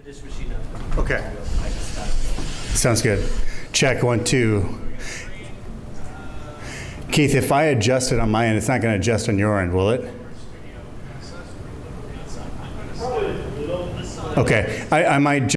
This machine does. Okay. I just got it. Sounds good. Check 1, 2. Keith, if I adjust it on my end, it's not going to adjust on your end, will it? Okay. I might.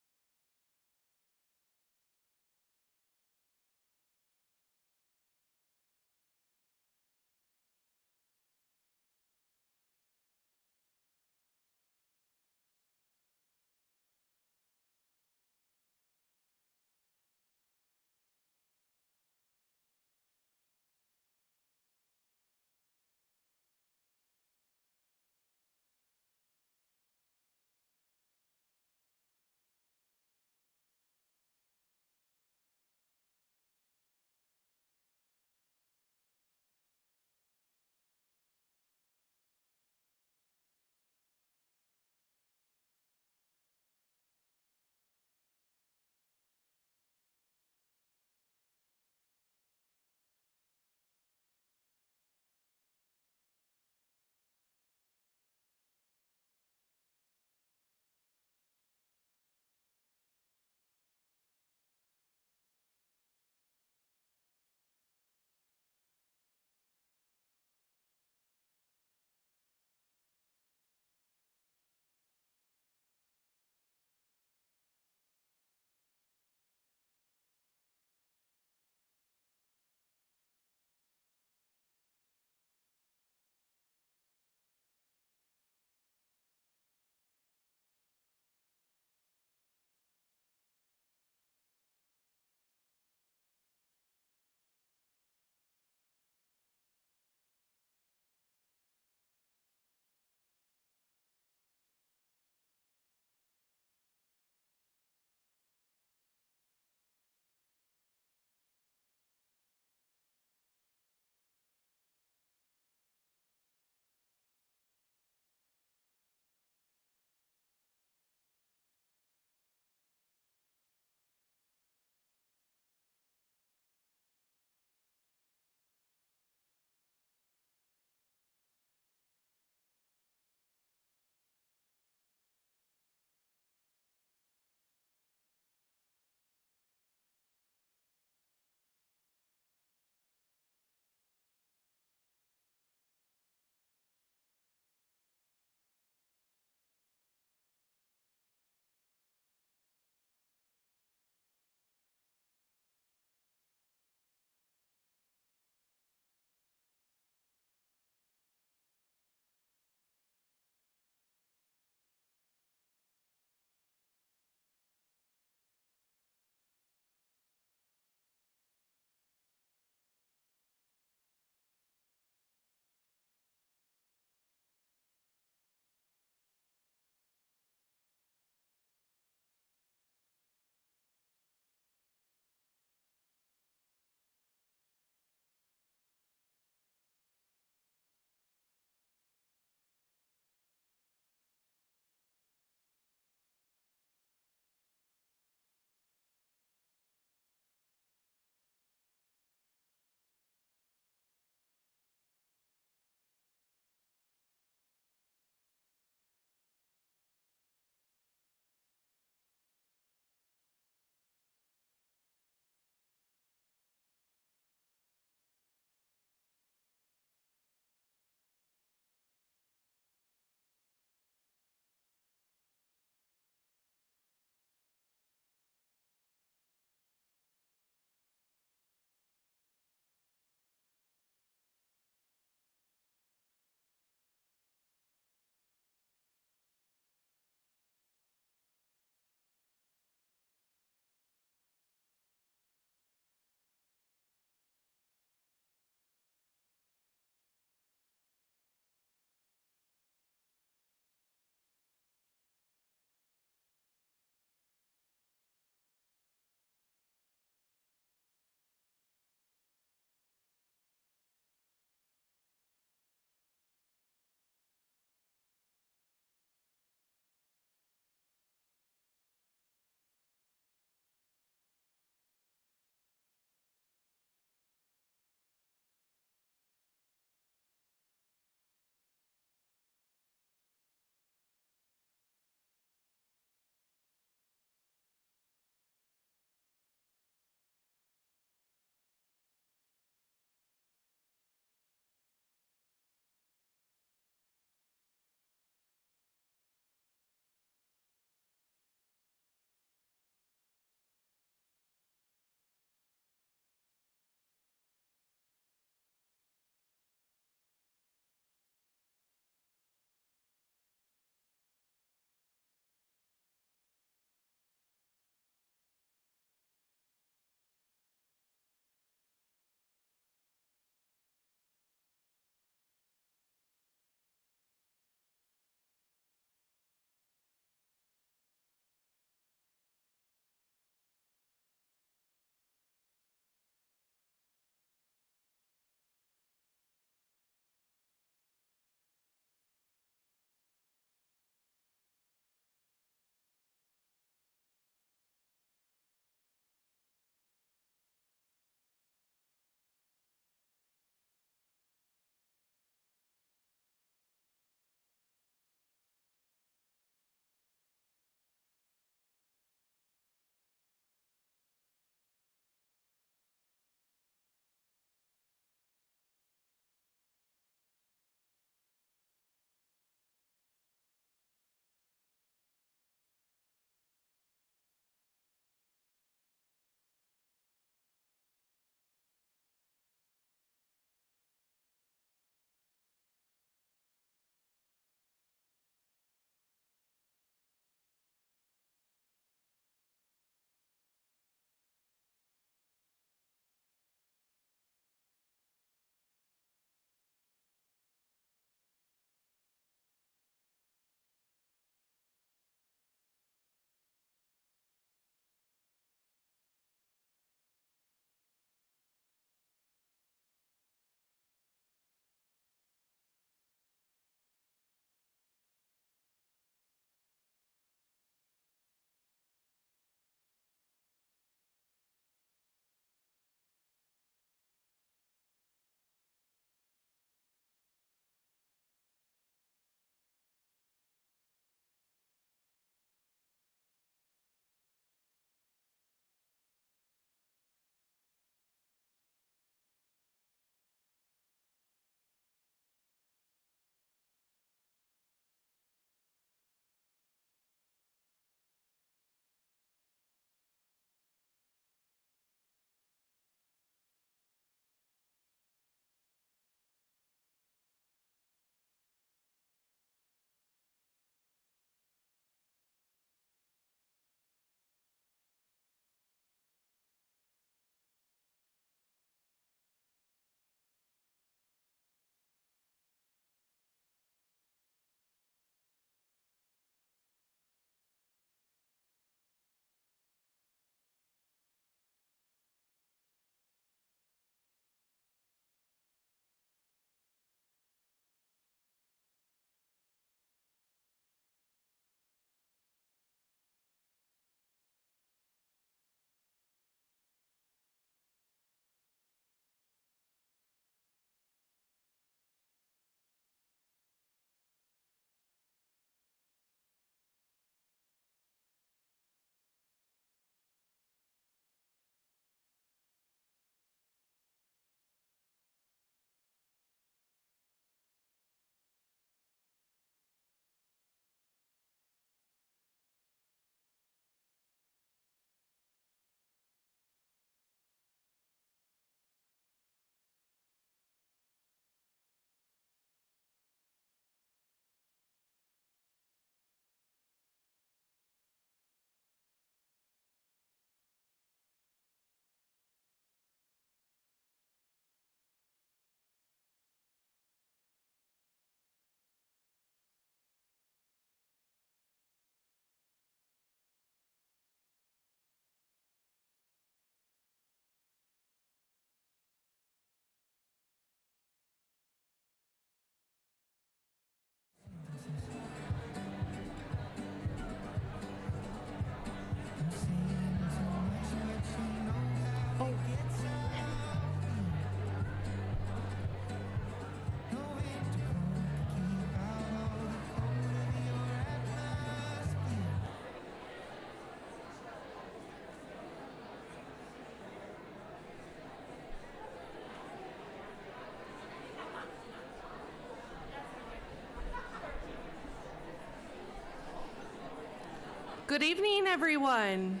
Good evening, everyone.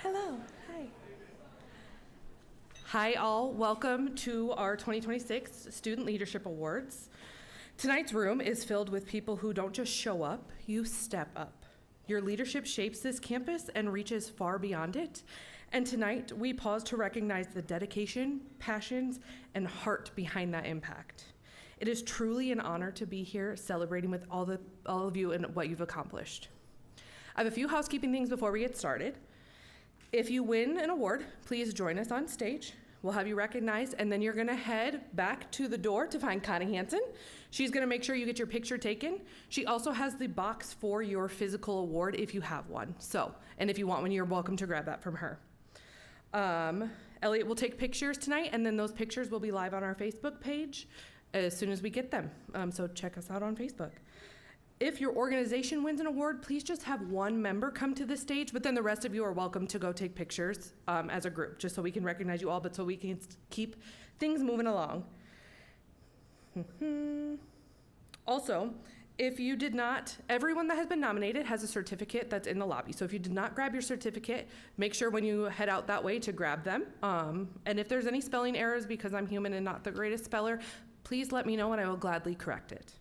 Hello. Hi. Hi, all. Welcome to our 2026 Student Leadership Awards. Tonight's room is filled with people who don't just show up, you step up. Your leadership shapes this campus and reaches far beyond it. And tonight, we pause to recognize the dedication, passions, and heart behind that impact. It is truly an honor to be here celebrating with all of you and what you've accomplished. I have a few housekeeping things before we get started. If you win an award, please join us on stage. We'll have you recognized, and then you're gonna head back to the door to find Connie Hansen. She's gonna make sure you get your picture taken. She also has the box for your physical award if you have one. And if you want one, you're welcome to grab that from her. Elliot will take pictures tonight, and then those pictures will be live on our Facebook page as soon as we get them. So check us out on Facebook. If your organization wins an award, please just have one member come to the stage, but then the rest of you are welcome to go take pictures as a group, just so we can recognize you all, but so we can keep things moving along. Also, if you did not, everyone that has been nominated has a certificate that's in the lobby. So if you did not grab your certificate, make sure when you head out that way to grab them. And if there's any spelling errors, because I'm human and not the greatest speller, please let me know and I will gladly correct it.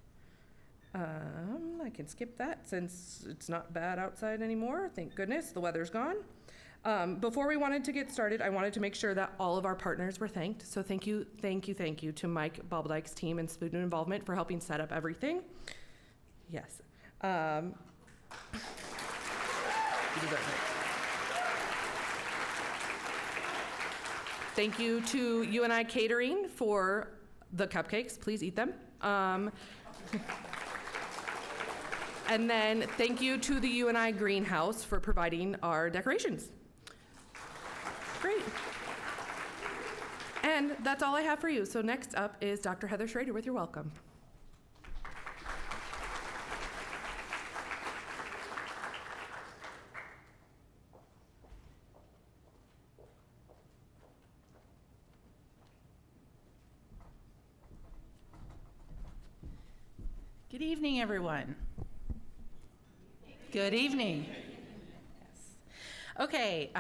I can skip that since it's not bad outside anymore. Thank goodness, the weather's gone. Before we wanted to get started, I wanted to make sure that all of our partners were thanked. So thank you to Mike Balbdyke's team and student involvement for helping set up everything. Yes. You deserve it. Thank you to UNI Catering for the cupcakes. Please eat them. And then thank you to the UNI Greenhouse for providing our decorations. Great. And that's all I have for you. So next up is Dr. Heather Schrader with your welcome. Good evening, everyone. Good evening. Yes. Okay,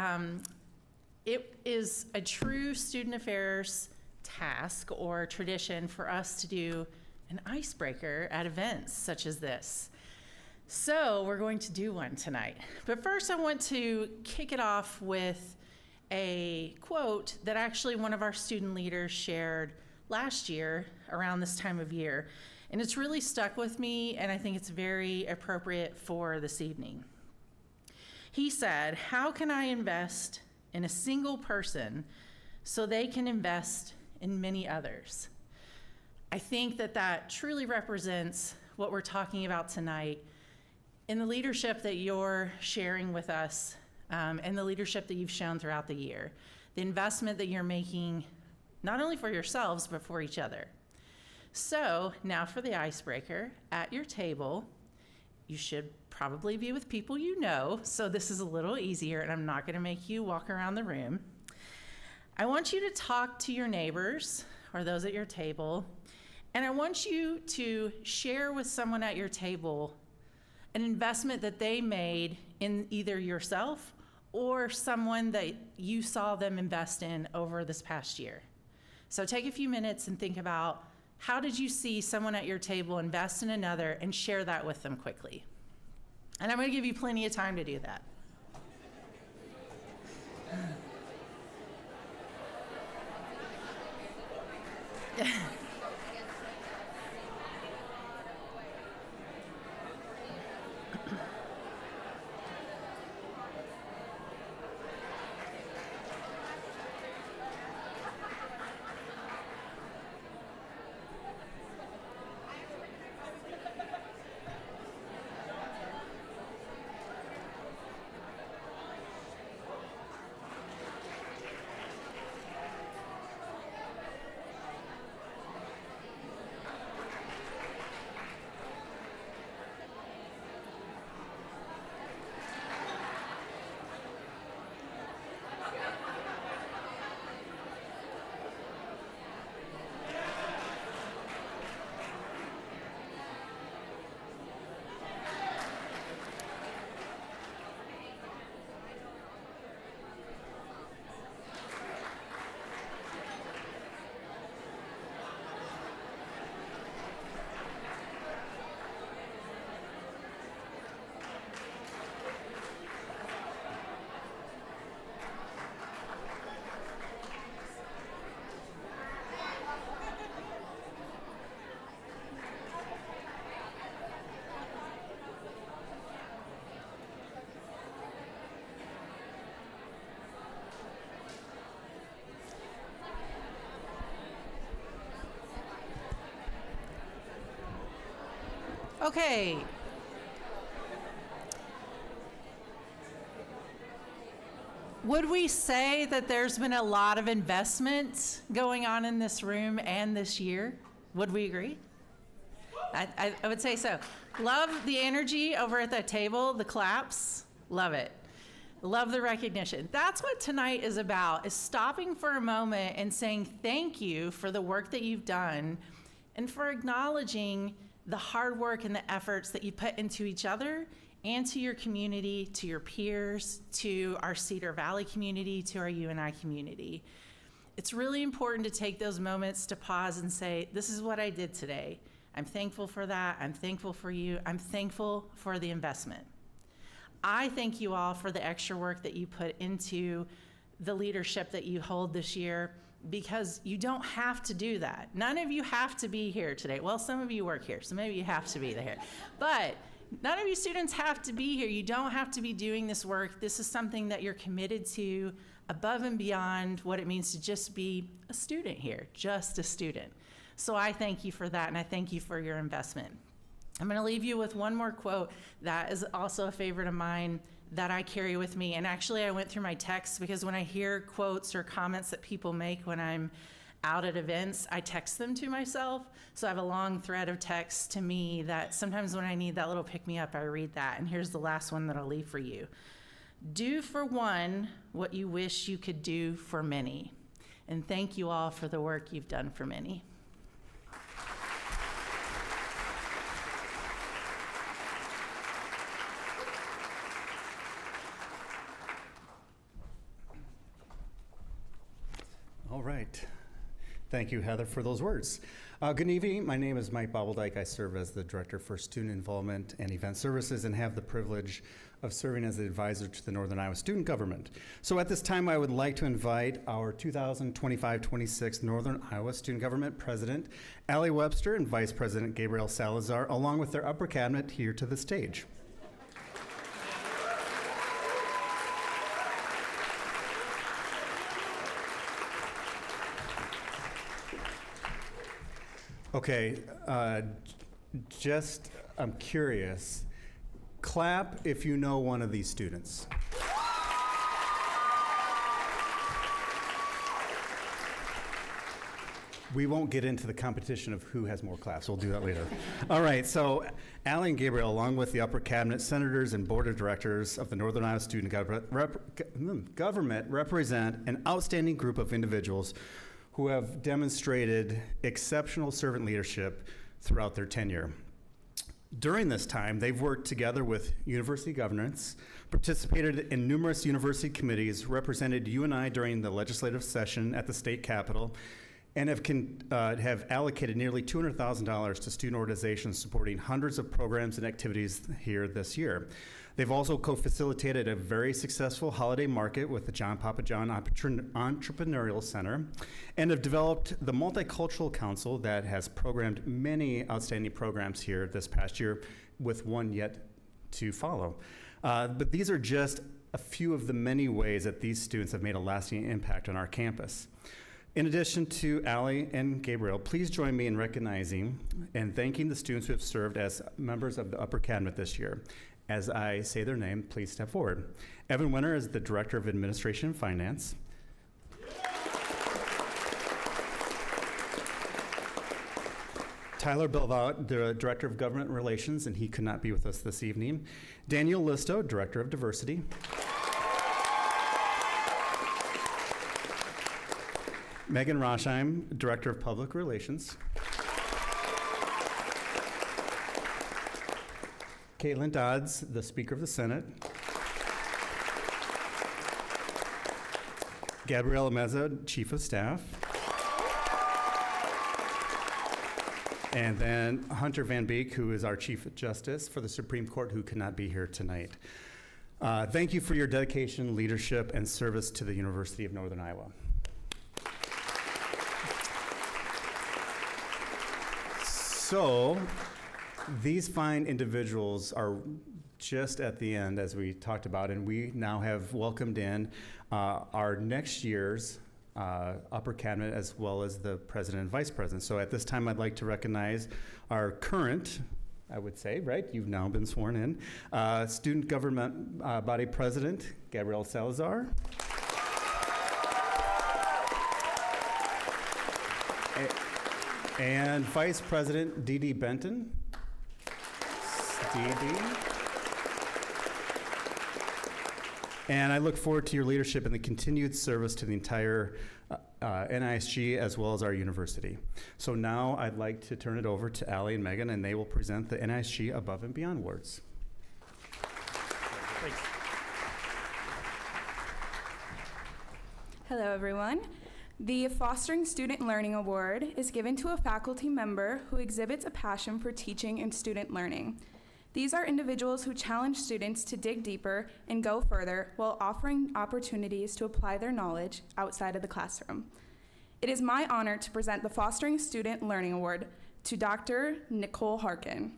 it is a true student affairs task or tradition for us to do an icebreaker at events such as this. So we're going to do one tonight. But first I want to kick it off with a quote that actually one of our student leaders shared last year around this time of year. And it's really stuck with me, and I think it's very appropriate for this evening. He said, "How can I invest in a single person so they can invest in many others?" I think that that truly represents what we're talking about tonight in the leadership that you're sharing with us and the leadership that you've shown throughout the year. The investment that you're making, not only for yourselves, but for each other. So now for the icebreaker. At your table, you should probably be with people you know, so this is a little easier and I'm not gonna make you walk around the room. I want you to talk to your neighbors or those at your table, and I want you to share with someone at your table an investment that they made in either yourself or someone that you saw them invest in over this past year. So take a few minutes and think about, how did you see someone at your table invest in another, and share that with them quickly? And I'm going to give you plenty of time to do that. Okay. Would we say that there's been a lot of investment going on in this room and this year? Would we agree? I would say so. Love the energy over at that table, the claps. Love it. Love the recognition. That's what tonight is about, is stopping for a moment and saying thank you for the work that you've done and for acknowledging the hard work and the efforts that you put into each other and to your community, to your peers, to our Cedar Valley community, to our UNI community. It's really important to take those moments to pause and say, this is what I did today. I'm thankful for that. I'm thankful for you. I'm thankful for the investment. I thank you all for the extra work that you put into the leadership that you hold this year, because you don't have to do that. None of you have to be here today. Well, some of you work here, so maybe you have to be there. But none of you students have to be here. You don't have to be doing this work. This is something that you're committed to above and beyond what it means to just be a student here, just a student. So I thank you for that, and I thank you for your investment. I'm going to leave you with one more quote that is also a favorite of mine that I carry with me. And actually, I went through my texts, because when I hear quotes or comments that people make when I'm out at events, I text them to myself. So I have a long thread of text to me that sometimes when I need that little pick-me-up, I read that. And here's the last one that I'll leave for you. Do for one what you wish you could do for many. And thank you all for the work you've done for many. All right. Thank you, Heather, for those words. Good evening. My name is Mike Bobbledyke. I serve as the Director for Student Involvement and Event Services and have the privilege of serving as the advisor to the Northern Iowa Student Government. So at this time, I would like to invite our 2025-26 Northern Iowa Student Government President, Allie Webster, and Vice President Gabriel Salazar, along with their upper cabinet, here to the stage. Okay, I'm curious. Clap if you know one of these students. We won't get into the competition of who has more claps. We'll do that later. All right, so Allie and Gabriel, along with the upper cabinet, senators, and board of directors of the Northern Iowa Student Government represent an outstanding group of individuals who have demonstrated exceptional servant leadership throughout their tenure. During this time, they've worked together with university governance, participated in numerous university committees, represented UNI during the legislative session at the state capitol, and have allocated nearly $200,000 to student organizations supporting hundreds of programs and activities here this year. They've also co-facilitated a very successful holiday market with the John Papa John Entrepreneurial Center, and have developed the Multicultural Council that has programmed many outstanding programs here this past year, with one yet to follow. But these are just a few of the many ways that these students have made a lasting impact on our campus. In addition to Allie and Gabriel, please join me in recognizing and thanking the students who have served as members of the upper cabinet this year. As I say their name, please step forward. Evan Winter is the Director of Administration and Finance. Tyler Bilbao, the Director of Government Relations, and he could not be with us this evening. Daniel Listo, Director of Diversity. Megan Roshheim, Director of Public Relations. Caitlin Dodds, the Speaker of the Senate. Gabriela Meza, Chief of Staff. And then Hunter Van Beek, who is our Chief Justice for the Supreme Court, who could not be here tonight. Thank you for your dedication, leadership, and service to the University of Northern Iowa. So, these fine individuals are just at the end, as we talked about, and we now have welcomed in our next year's upper cabinet, as well as the president and vice president. So at this time, I'd like to recognize our current I would say, right? You've now been sworn in. Student Government Body President, Gabrielle Salazar. And Vice President, Dee Dee Benton. Dee Dee. And I look forward to your leadership and the continued service to the entire NISG as well as our university. So now I'd like to turn it over to Allie and Megan, and they will present the NISG Above and Beyond Awards. Thanks. Hello, everyone. The Fostering Student Learning Award is given to a faculty member who exhibits a passion for teaching and student learning. These are individuals who challenge students to dig deeper and go further while offering opportunities to apply their knowledge outside of the classroom. It is my honor to present the Fostering Student Learning Award to Dr. Nicole Harkin.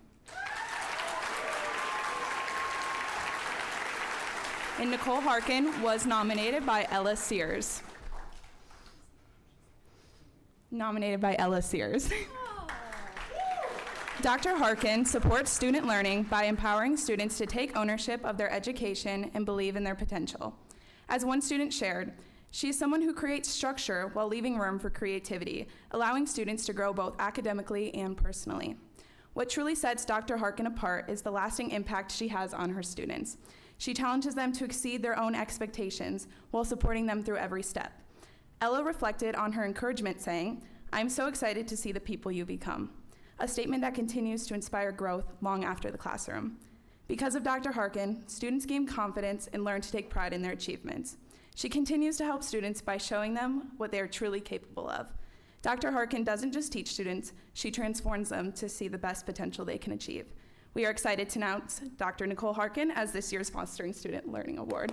And Nicole Harkin was nominated by Ella Sears. Dr. Harkin supports student learning by empowering students to take ownership of their education and believe in their potential. As one student shared, she is someone who creates structure while leaving room for creativity, allowing students to grow both academically and personally. What truly sets Dr. Harkin apart is the lasting impact she has on her students. She challenges them to exceed their own expectations while supporting them through every step. Ella reflected on her encouragement, saying, "I'm so excited to see the people you become," a statement that continues to inspire growth long after the classroom. Because of Dr. Harkin, students gain confidence and learn to take pride in their achievements. She continues to help students by showing them what they are truly capable of. Dr. Harkin doesn't just teach students, she transforms them to see the best potential they can achieve. We are excited to announce Dr. Nicole Harkin as this year's Fostering Student Learning Award.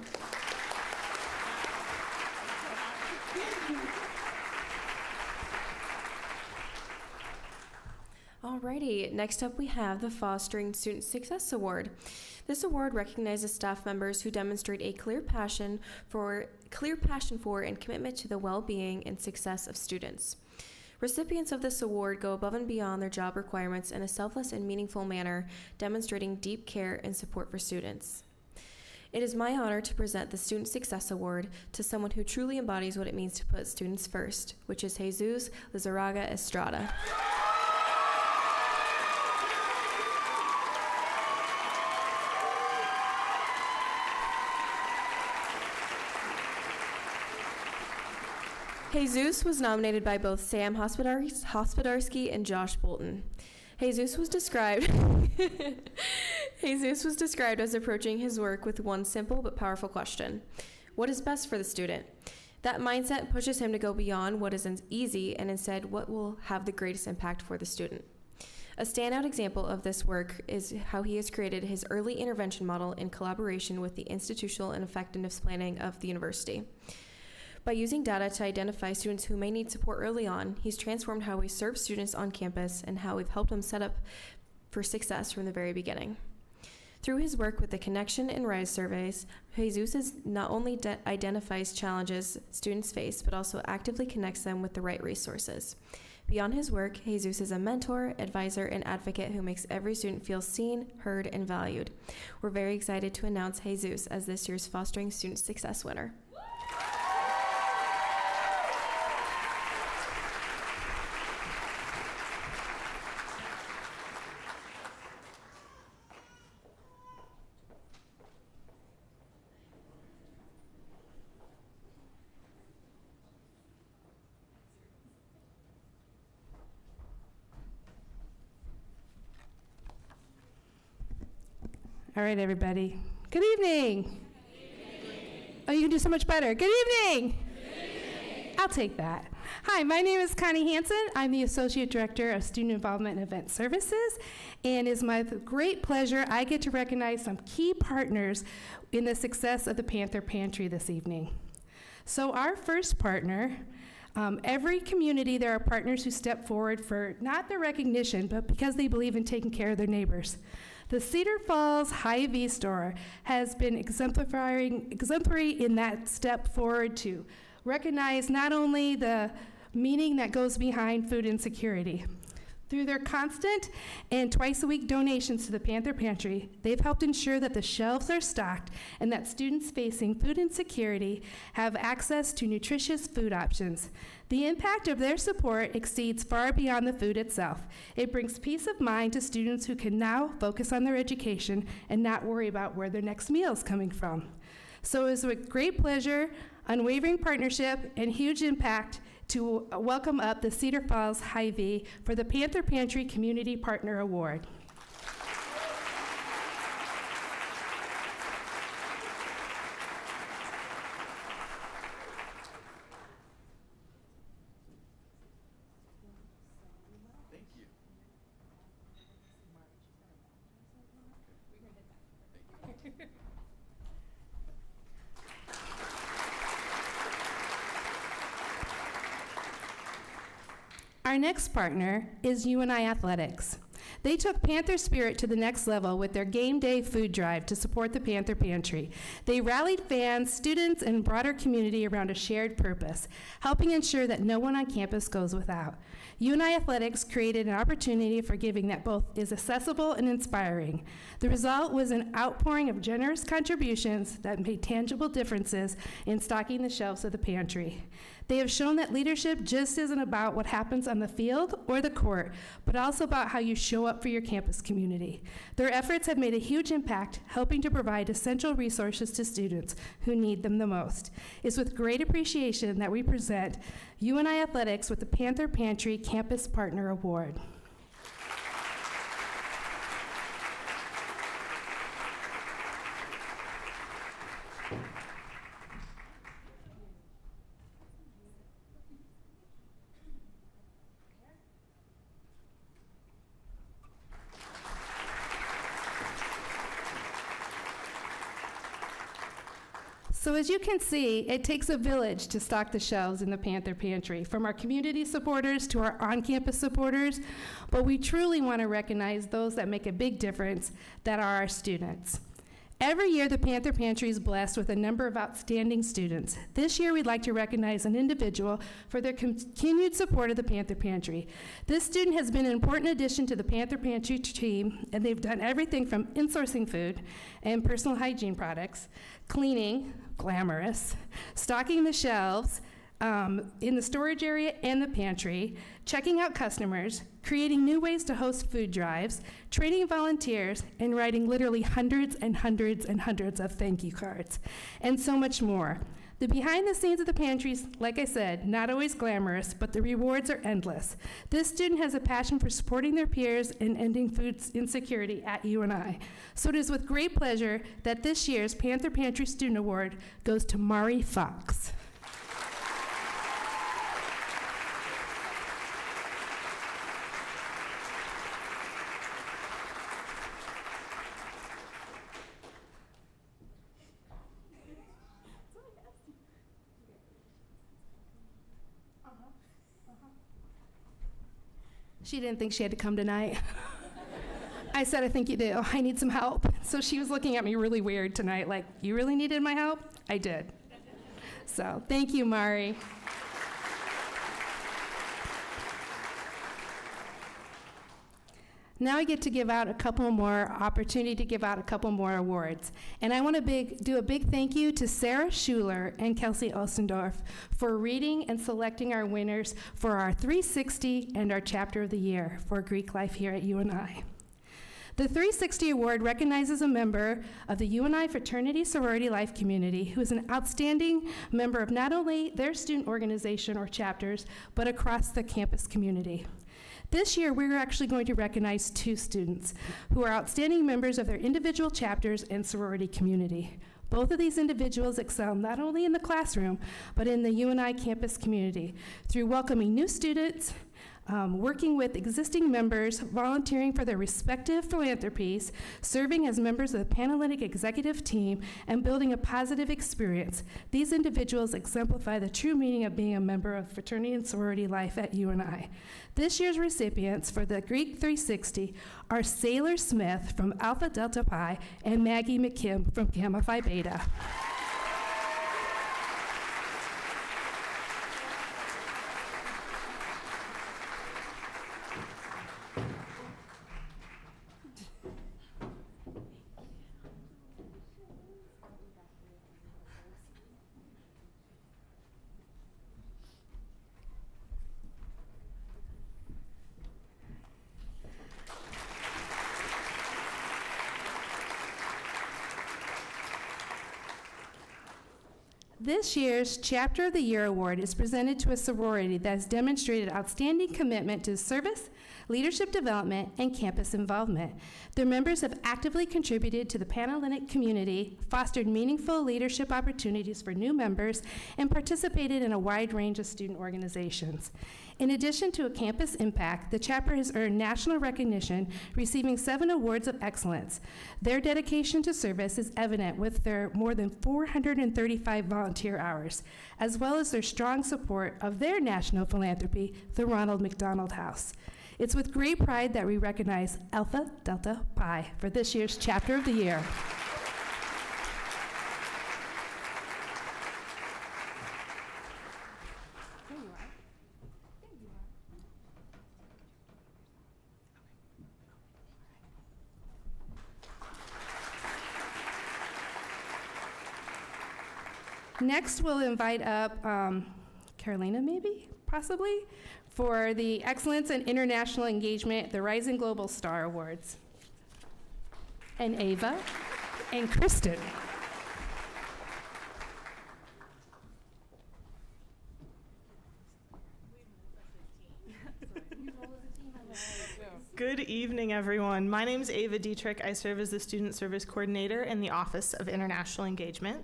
Alrighty, next up we have the Fostering Student Success Award. This award recognizes staff members who demonstrate a clear passion for and commitment to the well-being and success of students. Recipients of this award go above and beyond their job requirements in a selfless and meaningful manner, demonstrating deep care and support for students. It is my honor to present the Student Success Award to someone who truly embodies what it means to put students first, which is Jesus Lizarraga Estrada. Jesus was nominated by both Sam Hospodarsky and Josh Bolton. Jesus was described as approaching his work with one simple but powerful question: what is best for the student? That mindset pushes him to go beyond what is easy and instead what will have the greatest impact for the student. A standout example of this work is how he has created his early intervention model in collaboration with the institutional and effectiveness planning of the university. By using data to identify students who may need support early on, he's transformed how we serve students on campus and how we've helped them set up for success from the very beginning. Through his work with the Connection and RISE surveys, Jesus not only identifies challenges students face, but also actively connects them with the right resources. Beyond his work, Jesus is a mentor, advisor, and advocate who makes every student feel seen, heard, and valued. We're very excited to announce Jesus as this year's Fostering Student Success winner. All right, everybody. Good evening. Oh, you can do so much better. Good evening. I'll take that. Hi, my name is Connie Hansen. I'm the Associate Director of Student Involvement and Event Services, and it's my great pleasure I get to recognize some key partners in the success of the Panther Pantry this evening. So our first partner, every community there are partners who step forward for not their recognition, but because they believe in taking care of their neighbors. The Cedar Falls Hy-Vee store has been exemplary in that step forward to recognize not only the meaning that goes behind food insecurity, Through their constant and twice-a-week donations to the Panther Pantry, they've helped ensure that the shelves are stocked and that students facing food insecurity have access to nutritious food options. The impact of their support exceeds far beyond the food itself. It brings peace of mind to students who can now focus on their education and not worry about where their next meal is coming from. So it is with great pleasure, unwavering partnership, and huge impact to welcome up the Cedar Falls Hy-Vee for the Panther Pantry Community Partner Award. Our next partner is UNI Athletics. They took Panther spirit to the next level with their game day food drive to support the Panther Pantry. They rallied fans, students, and broader community around a shared purpose, helping ensure that no one on campus goes without. UNI Athletics created an opportunity for giving that both is accessible and inspiring. The result was an outpouring of generous contributions that made tangible differences in stocking the shelves of the pantry. They have shown that leadership just isn't about what happens on the field or the court, but also about how you show up for your campus community. Their efforts have made a huge impact, helping to provide essential resources to students who need them the most. It's with great appreciation that we present UNI Athletics with the Panther Pantry Campus Partner Award. So as you can see, it takes a village to stock the shelves in the Panther Pantry, from our community supporters to our on-campus supporters, but we truly want to recognize those that make a big difference, that are our students. Every year, the Panther Pantry is blessed with a number of outstanding students. This year, we'd like to recognize an individual for their continued support of the Panther Pantry. This student has been an important addition to the Panther Pantry team, and they've done everything from insourcing food and personal hygiene products, cleaning, glamorous, stocking the shelves in the storage area and the pantry, checking out customers, creating new ways to host food drives, training volunteers, and writing literally hundreds and hundreds and hundreds of thank you cards, and so much more. The behind the scenes of the pantries, like I said, not always glamorous, but the rewards are endless. This student has a passion for supporting their peers and ending food insecurity at UNI. So it is with great pleasure that this year's Panther Pantry Student Award goes to Mari Fox. She didn't think she had to come tonight. I said, I think you do. I need some help. So she was looking at me really weird tonight, like, you really needed my help? I did. So thank you, Mari. Now I get to give out a couple more, opportunity to give out a couple more awards. And I want to do a big thank you to Sarah Schuler and Kelsey Ostendorf for reading and selecting our winners for our 360 and our Chapter of the Year for Greek life here at UNI. The 360 Award recognizes a member of the UNI Fraternity Sorority Life community who is an outstanding member of not only their student organization or chapters, but across the campus community. This year, we're actually going to recognize 2 students who are outstanding members of their individual chapters and sorority community. Both of these individuals excel not only in the classroom, but in the UNI campus community through welcoming new students, working with existing members, volunteering for their respective philanthropies, serving as members of the Panhellenic executive team, and building a positive experience. These individuals exemplify the true meaning of being a member of fraternity and sorority life at UNI. This year's recipients for the Greek 360 are Sailor Smith from Alpha Delta Pi and Maggie McKim from Gamma Phi Beta. This year's Chapter of the Year award is presented to a sorority that has demonstrated outstanding commitment to service, leadership development, and campus involvement. Their members have actively contributed to the Panhellenic community, fostered meaningful leadership opportunities for new members, and participated in a wide range of student organizations. In addition to a campus impact, the chapter has earned national recognition, receiving 7 awards of excellence. Their dedication to service is evident with their more than 435 volunteer hours, as well as their strong support of their national philanthropy, the Ronald McDonald House. It's with great pride that we recognize Alpha Delta Pi for this year's Chapter of the Year. Next, we'll invite up Carolina, maybe, possibly, for the Excellence in International Engagement, the Rising Global Star Awards. And Ava and Kristen. Good evening, everyone. My name is Ava Dietrich. I serve as the Student Service Coordinator in the Office of International Engagement.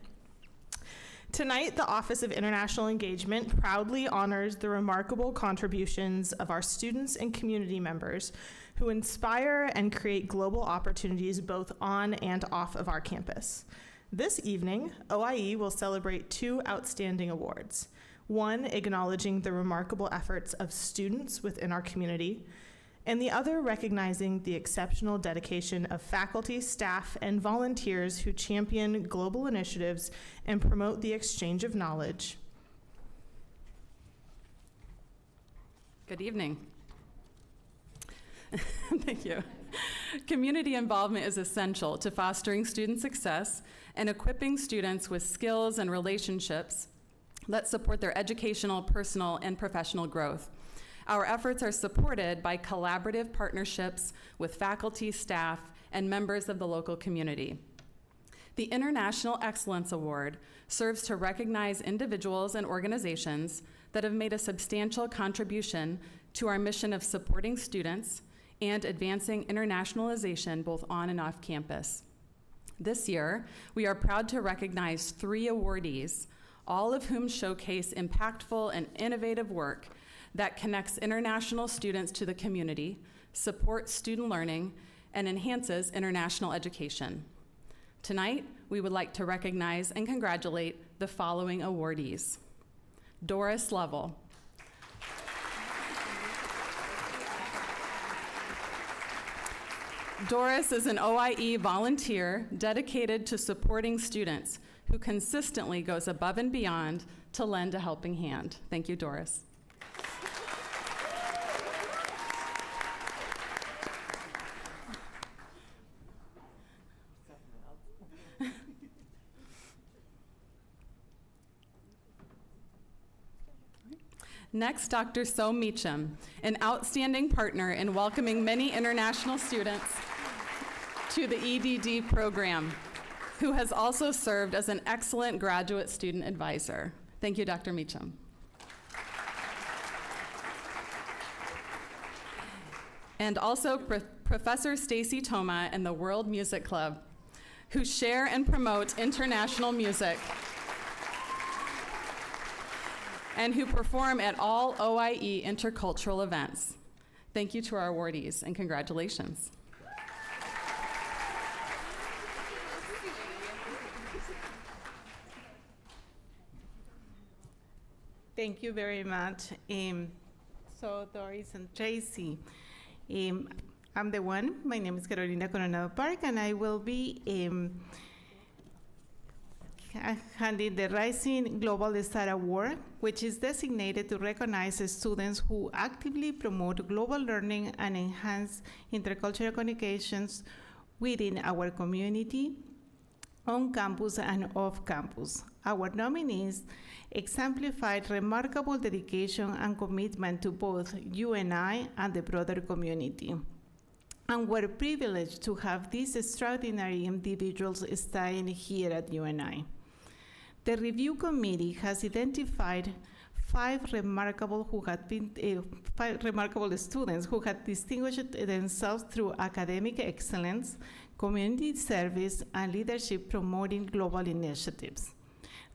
Tonight, the Office of International Engagement proudly honors the remarkable contributions of our students and community members who inspire and create global opportunities both on and off of our campus. This evening, OIE will celebrate 2 outstanding awards. One acknowledging the remarkable efforts of students within our community, and the other recognizing the exceptional dedication of faculty, staff, and volunteers who champion global initiatives and promote the exchange of knowledge. Good evening. Thank you. Community involvement is essential to fostering student success and equipping students with skills and relationships that support their educational, personal, and professional growth. Our efforts are supported by collaborative partnerships with faculty, staff, and members of the local community. The International Excellence Award serves to recognize individuals and organizations that have made a substantial contribution to our mission of supporting students and advancing internationalization both on and off campus. This year, we are proud to recognize 3 awardees, all of whom showcase impactful and innovative work that connects international students to the community, supports student learning, and enhances international education. Tonight, we would like to recognize and congratulate the following awardees. Doris Lovell. Doris is an OIE volunteer dedicated to supporting students who consistently goes above and beyond to lend a helping hand. Thank you, Doris. Next, Dr. So Meacham, an outstanding partner in welcoming many international students to the EDD program, who has also served as an excellent graduate student advisor. Thank you, Dr. Meacham. And also Professor Stacy Toma and the World Music Club, who share and promote international music and who perform at all OIE intercultural events. Thank you to our awardees, and congratulations. Thank you very much. So Doris and Tracy, I'm the one. My name is Carolina Coronado Park, and I will be handing the Rising Global Star Award, which is designated to recognize students who actively promote global learning and enhance intercultural communications within our community, on campus and off campus. Our nominees exemplified remarkable dedication and commitment to both UNI and the broader community, and we're privileged to have these extraordinary individuals studying here at UNI. The review committee has identified five remarkable students who had distinguished themselves through academic excellence, community service, and leadership promoting global initiatives.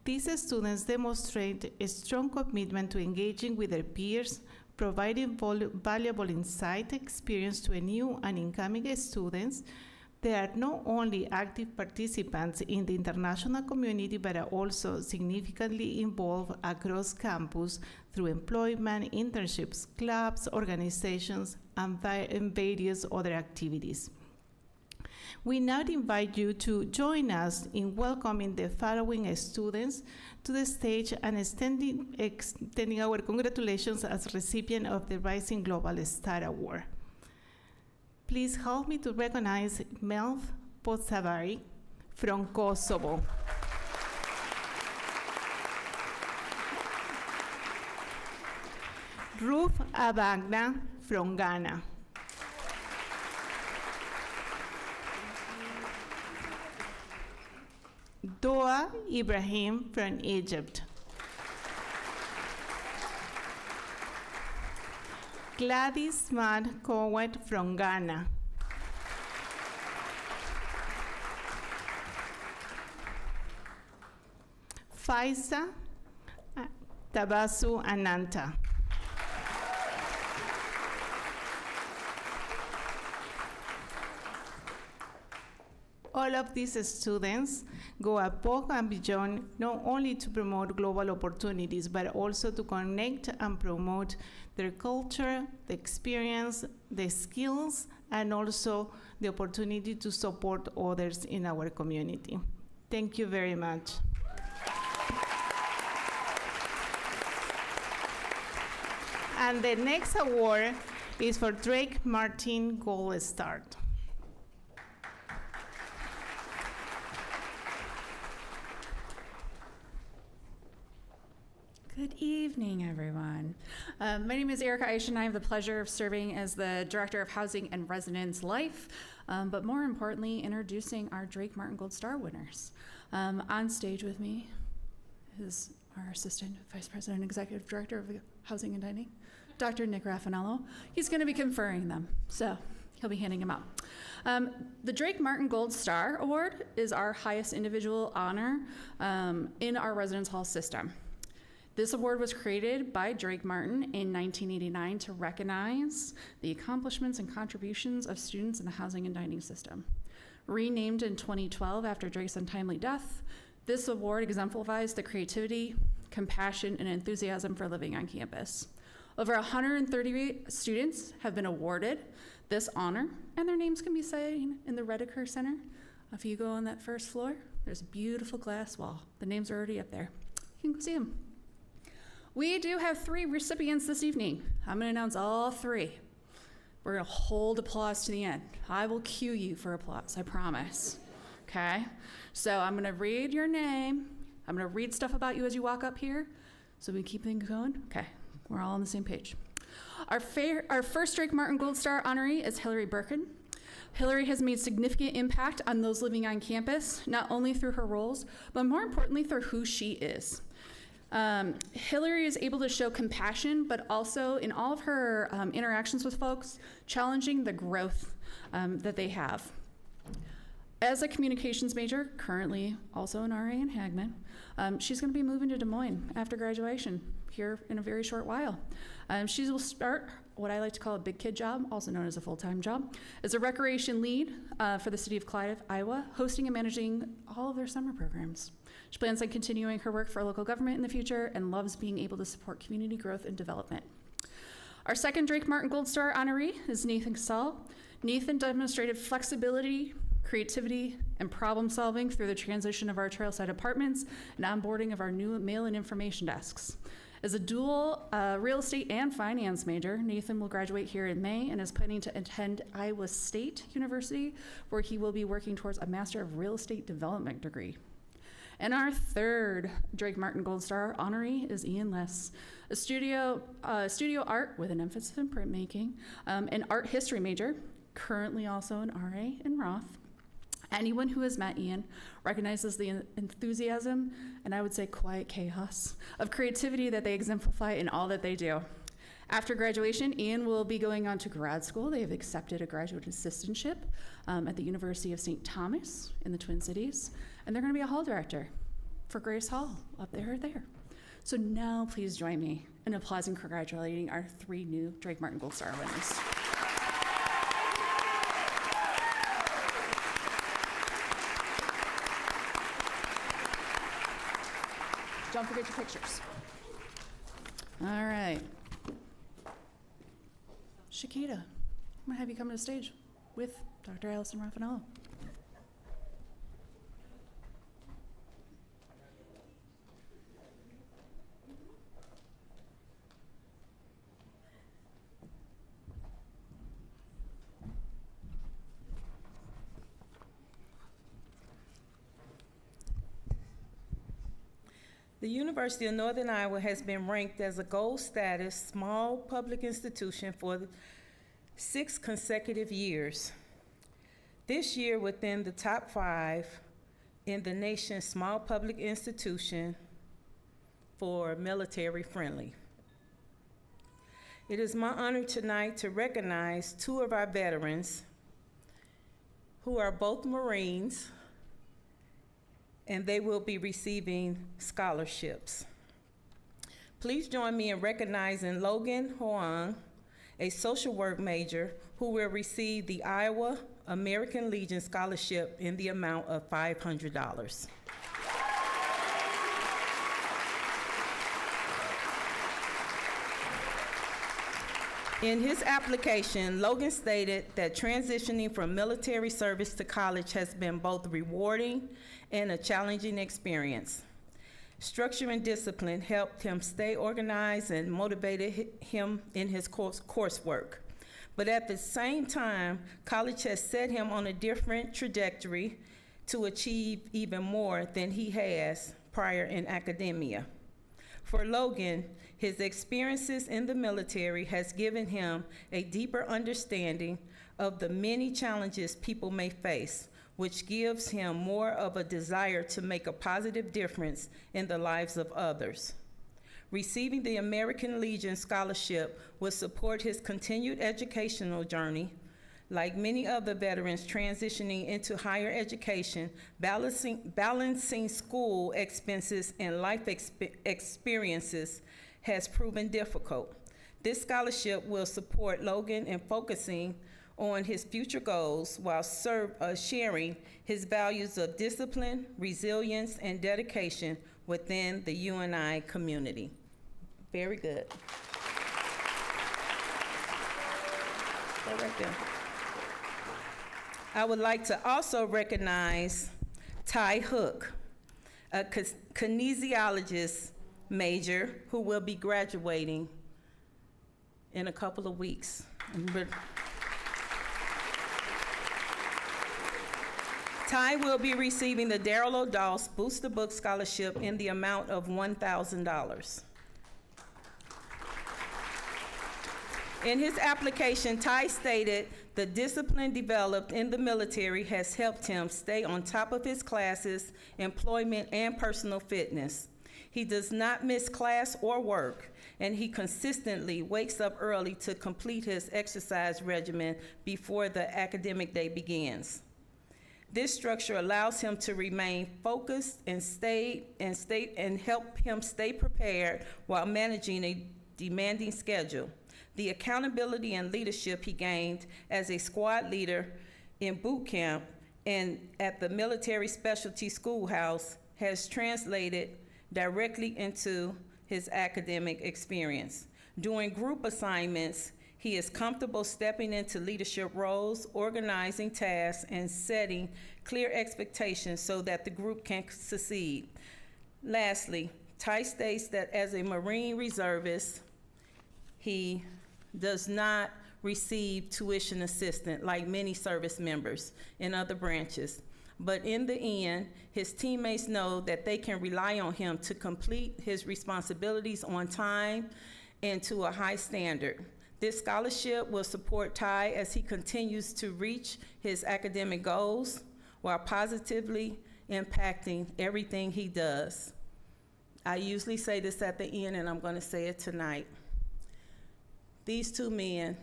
These students demonstrate a strong commitment to engaging with their peers, providing valuable insight experience to new and incoming students. They are not only active participants in the international community, but are also significantly involved across campus through employment, internships, clubs, organizations, and various other activities. We now invite you to join us in welcoming the following students to the stage and extending our congratulations as recipient of the Rising Global Star Award. Please help me to recognize Melv Podsavari from Kosovo. Ruth Abagna from Ghana. Doa Ibrahim from Egypt. Gladys Matt Cowett from Ghana. Faisa Tabasu Ananta. All of these students go above and beyond, not only to promote global opportunities, but also to connect and promote their culture, the experience, the skills, and also the opportunity to support others in our community. Thank you very much. And the next award is for Drake Martin Gold Star. Good evening, everyone. My name is Erica Aish, and I have the pleasure of serving as the Director of Housing and Residence Life, but more importantly, introducing our Drake Martin Gold Star winners. On stage with me is our Assistant Vice President and Executive Director of Housing and Dining, Dr. Nick Raffanello. He's going to be conferring them, so he'll be handing them out. The Drake Martin Gold Star Award is our highest individual honor in our residence hall system. This award was created by Drake Martin in 1989 to recognize the accomplishments and contributions of students in the housing and dining system. Renamed in 2012 after Drake's untimely death, this award exemplifies the creativity, compassion, and enthusiasm for living on campus. Over 130 students have been awarded this honor, and their names can be seen in the Redeker Center. If you go on that first floor, there's a beautiful glass wall. The names are already up there. You can go see them. We do have 3 recipients this evening. I'm going to announce all 3. We're going to hold applause to the end. I will cue you for applause, I promise. Okay? So I'm going to read your name. I'm going to read stuff about you as you walk up here, so we keep things going. Okay, we're all on the same page. Our first Drake Martin Gold Star honoree is Hillary Birkin. Hillary has made significant impact on those living on campus, not only through her roles, but more importantly through who she is. Hillary is able to show compassion, but also in all of her interactions with folks, challenging the growth that they have. As a communications major, currently also an RA in Hagman, she's going to be moving to Des Moines after graduation here in a very short while. She will start what I like to call a big kid job, also known as a full-time job, as a recreation lead for the city of Clyde, Iowa, hosting and managing all of their summer programs. She plans on continuing her work for local government in the future and loves being able to support community growth and development. Our second Drake Martin Gold Star honoree is Nathan Casal. Nathan demonstrated flexibility, creativity, and problem solving through the transition of our Trailside apartments and onboarding of our new mail and information desks. As a dual real estate and finance major, Nathan will graduate here in May and is planning to attend Iowa State University, where he will be working towards a Master of Real Estate Development degree. And our third Drake Martin Gold Star honoree is Ian Less, a studio art with an emphasis in printmaking, an art history major, currently also an RA in Roth. Anyone who has met Ian recognizes the enthusiasm, and I would say quiet chaos, of creativity that they exemplify in all that they do. After graduation, Ian will be going on to grad school. They have accepted a graduate assistantship at the University of St. Thomas in the Twin Cities, and they're going to be a hall director for Grace Hall, up there or there. So now please join me in applauding and congratulating our 3 new Drake Martin Gold Star winners. Don't forget your pictures. All right. Shakita, I'm gonna have you come to the stage with Dr. Allison Raffanello. The University of Northern Iowa has been ranked as a gold status small public institution for 6 consecutive years. This year within the top 5 in the nation's small public institution for military friendly. It is my honor tonight to recognize 2 of our veterans who are both Marines, and they will be receiving scholarships. Please join me in recognizing Logan Hoang, a social work major who will receive the Iowa American Legion Scholarship in the amount of $500. In his application, Logan stated that transitioning from military service to college has been both rewarding and a challenging experience. Structure and discipline helped him stay organized and motivated him in his coursework. But at the same time, college has set him on a different trajectory to achieve even more than he has prior in academia. For Logan, his experiences in the military has given him a deeper understanding of the many challenges people may face, which gives him more of a desire to make a positive difference in the lives of others. Receiving the American Legion Scholarship will support his continued educational journey. Like many other veterans transitioning into higher education, balancing school expenses and life experiences has proven difficult. This scholarship will support Logan in focusing on his future goals while sharing his values of discipline, resilience, and dedication within the UNI community. Very good. Stay right there. I would like to also recognize Ty Hook, a kinesiologist major who will be graduating in a couple of weeks. Ty will be receiving the Darrell O'Dowd Booster Book Scholarship in the amount of $1,000. In his application, Ty stated the discipline developed in the military has helped him stay on top of his classes, employment, and personal fitness. He does not miss class or work, and he consistently wakes up early to complete his exercise regimen before the academic day begins. This structure allows him to remain focused and help him stay prepared while managing a demanding schedule. The accountability and leadership he gained as a squad leader in boot camp and at the Military Specialty Schoolhouse has translated directly into his academic experience. During group assignments, he is comfortable stepping into leadership roles, organizing tasks, and setting clear expectations so that the group can succeed. Lastly, Ty states that as a Marine reservist, he does not receive tuition assistance like many service members in other branches. But in the end, his teammates know that they can rely on him to complete his responsibilities on time and to a high standard. This scholarship will support Ty as he continues to reach his academic goals while positively impacting everything he does. I usually say this at the end, and I'm going to say it tonight. These two men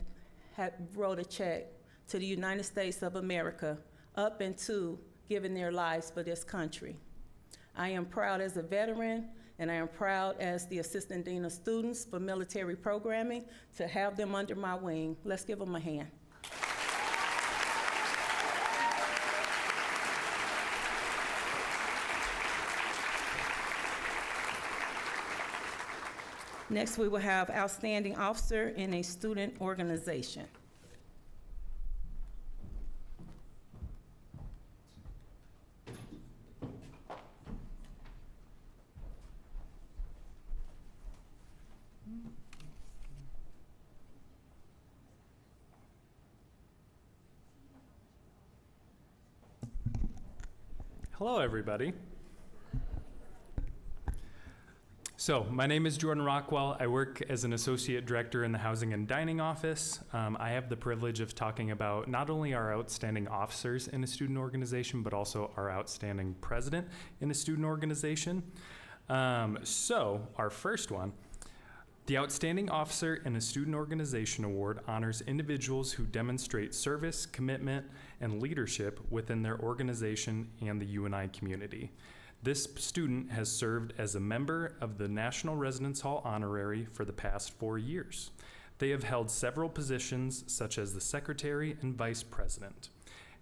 wrote a check to the United States of America up into giving their lives for this country. I am proud as a veteran, and I am proud as the Assistant Dean of Students for Military Programming to have them under my wing. Let's give them a hand. Next, we will have Outstanding Officer in a Student Organization. Hello, everybody. So, my name is Jordan Rockwell. I work as an associate director in the Housing and Dining Office. I have the privilege of talking about not only our outstanding officers in a student organization, but also our outstanding president in a student organization. So, our first one, the Outstanding Officer in a Student Organization Award honors individuals who demonstrate service, commitment, and leadership within their organization and the UNI community. This student has served as a member of the National Residence Hall Honorary for the past 4 years. They have held several positions, such as the Secretary and Vice President.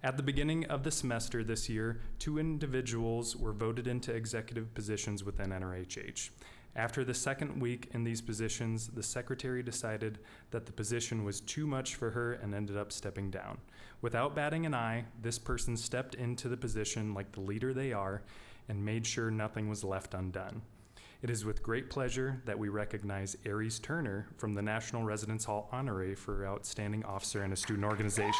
At the beginning of the semester this year, 2 individuals were voted into executive positions within NRHH. After the second week in these positions, the secretary decided that the position was too much for her and ended up stepping down. Without batting an eye, this person stepped into the position like the leader they are and made sure nothing was left undone. It is with great pleasure that we recognize Aries Turner from the National Residence Hall Honorary for Outstanding Officer in a Student Organization.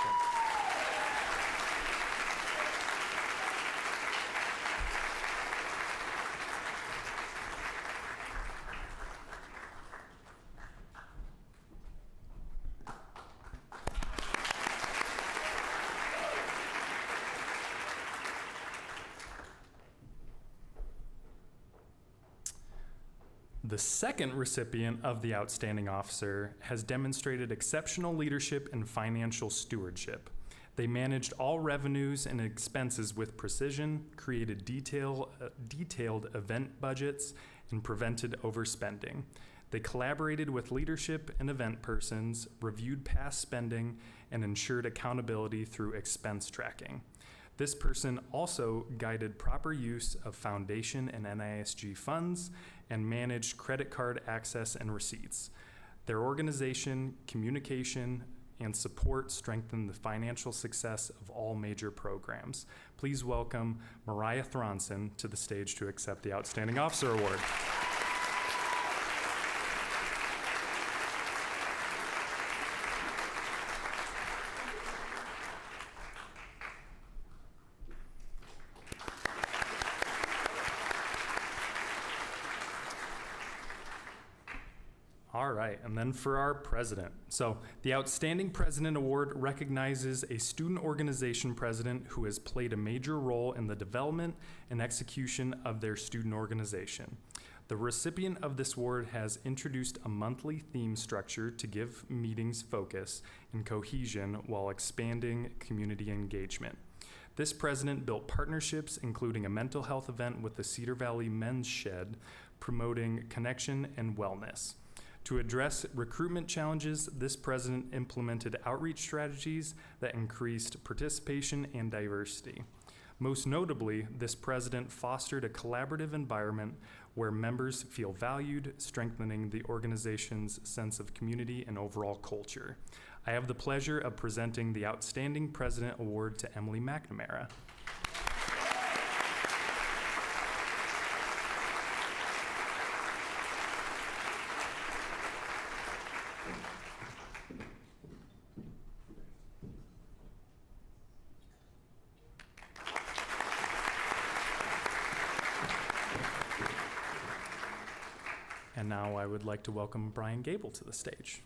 The second recipient of the Outstanding Officer has demonstrated exceptional leadership and financial stewardship. They managed all revenues and expenses with precision, created detailed event budgets, and prevented overspending. They collaborated with leadership and event persons, reviewed past spending, and ensured accountability through expense tracking. This person also guided proper use of foundation and NISG funds and managed credit card access and receipts. Their organization, communication, and support strengthened the financial success of all major programs. Please welcome Mariah Thronson to the stage to accept the Outstanding Officer Award. All right, and then for our president. So the Outstanding President Award recognizes a student organization president who has played a major role in the development and execution of their student organization. The recipient of this award has introduced a monthly theme structure to give meetings focus and cohesion while expanding community engagement. This president built partnerships, including a mental health event with the Cedar Valley Men's Shed, promoting connection and wellness. To address recruitment challenges, this president implemented outreach strategies that increased participation and diversity. Most notably, this president fostered a collaborative environment where members feel valued, strengthening the organization's sense of community and overall culture. I have the pleasure of presenting the Outstanding President Award to Emily McNamara. And now I would like to welcome Brian Gable to the stage.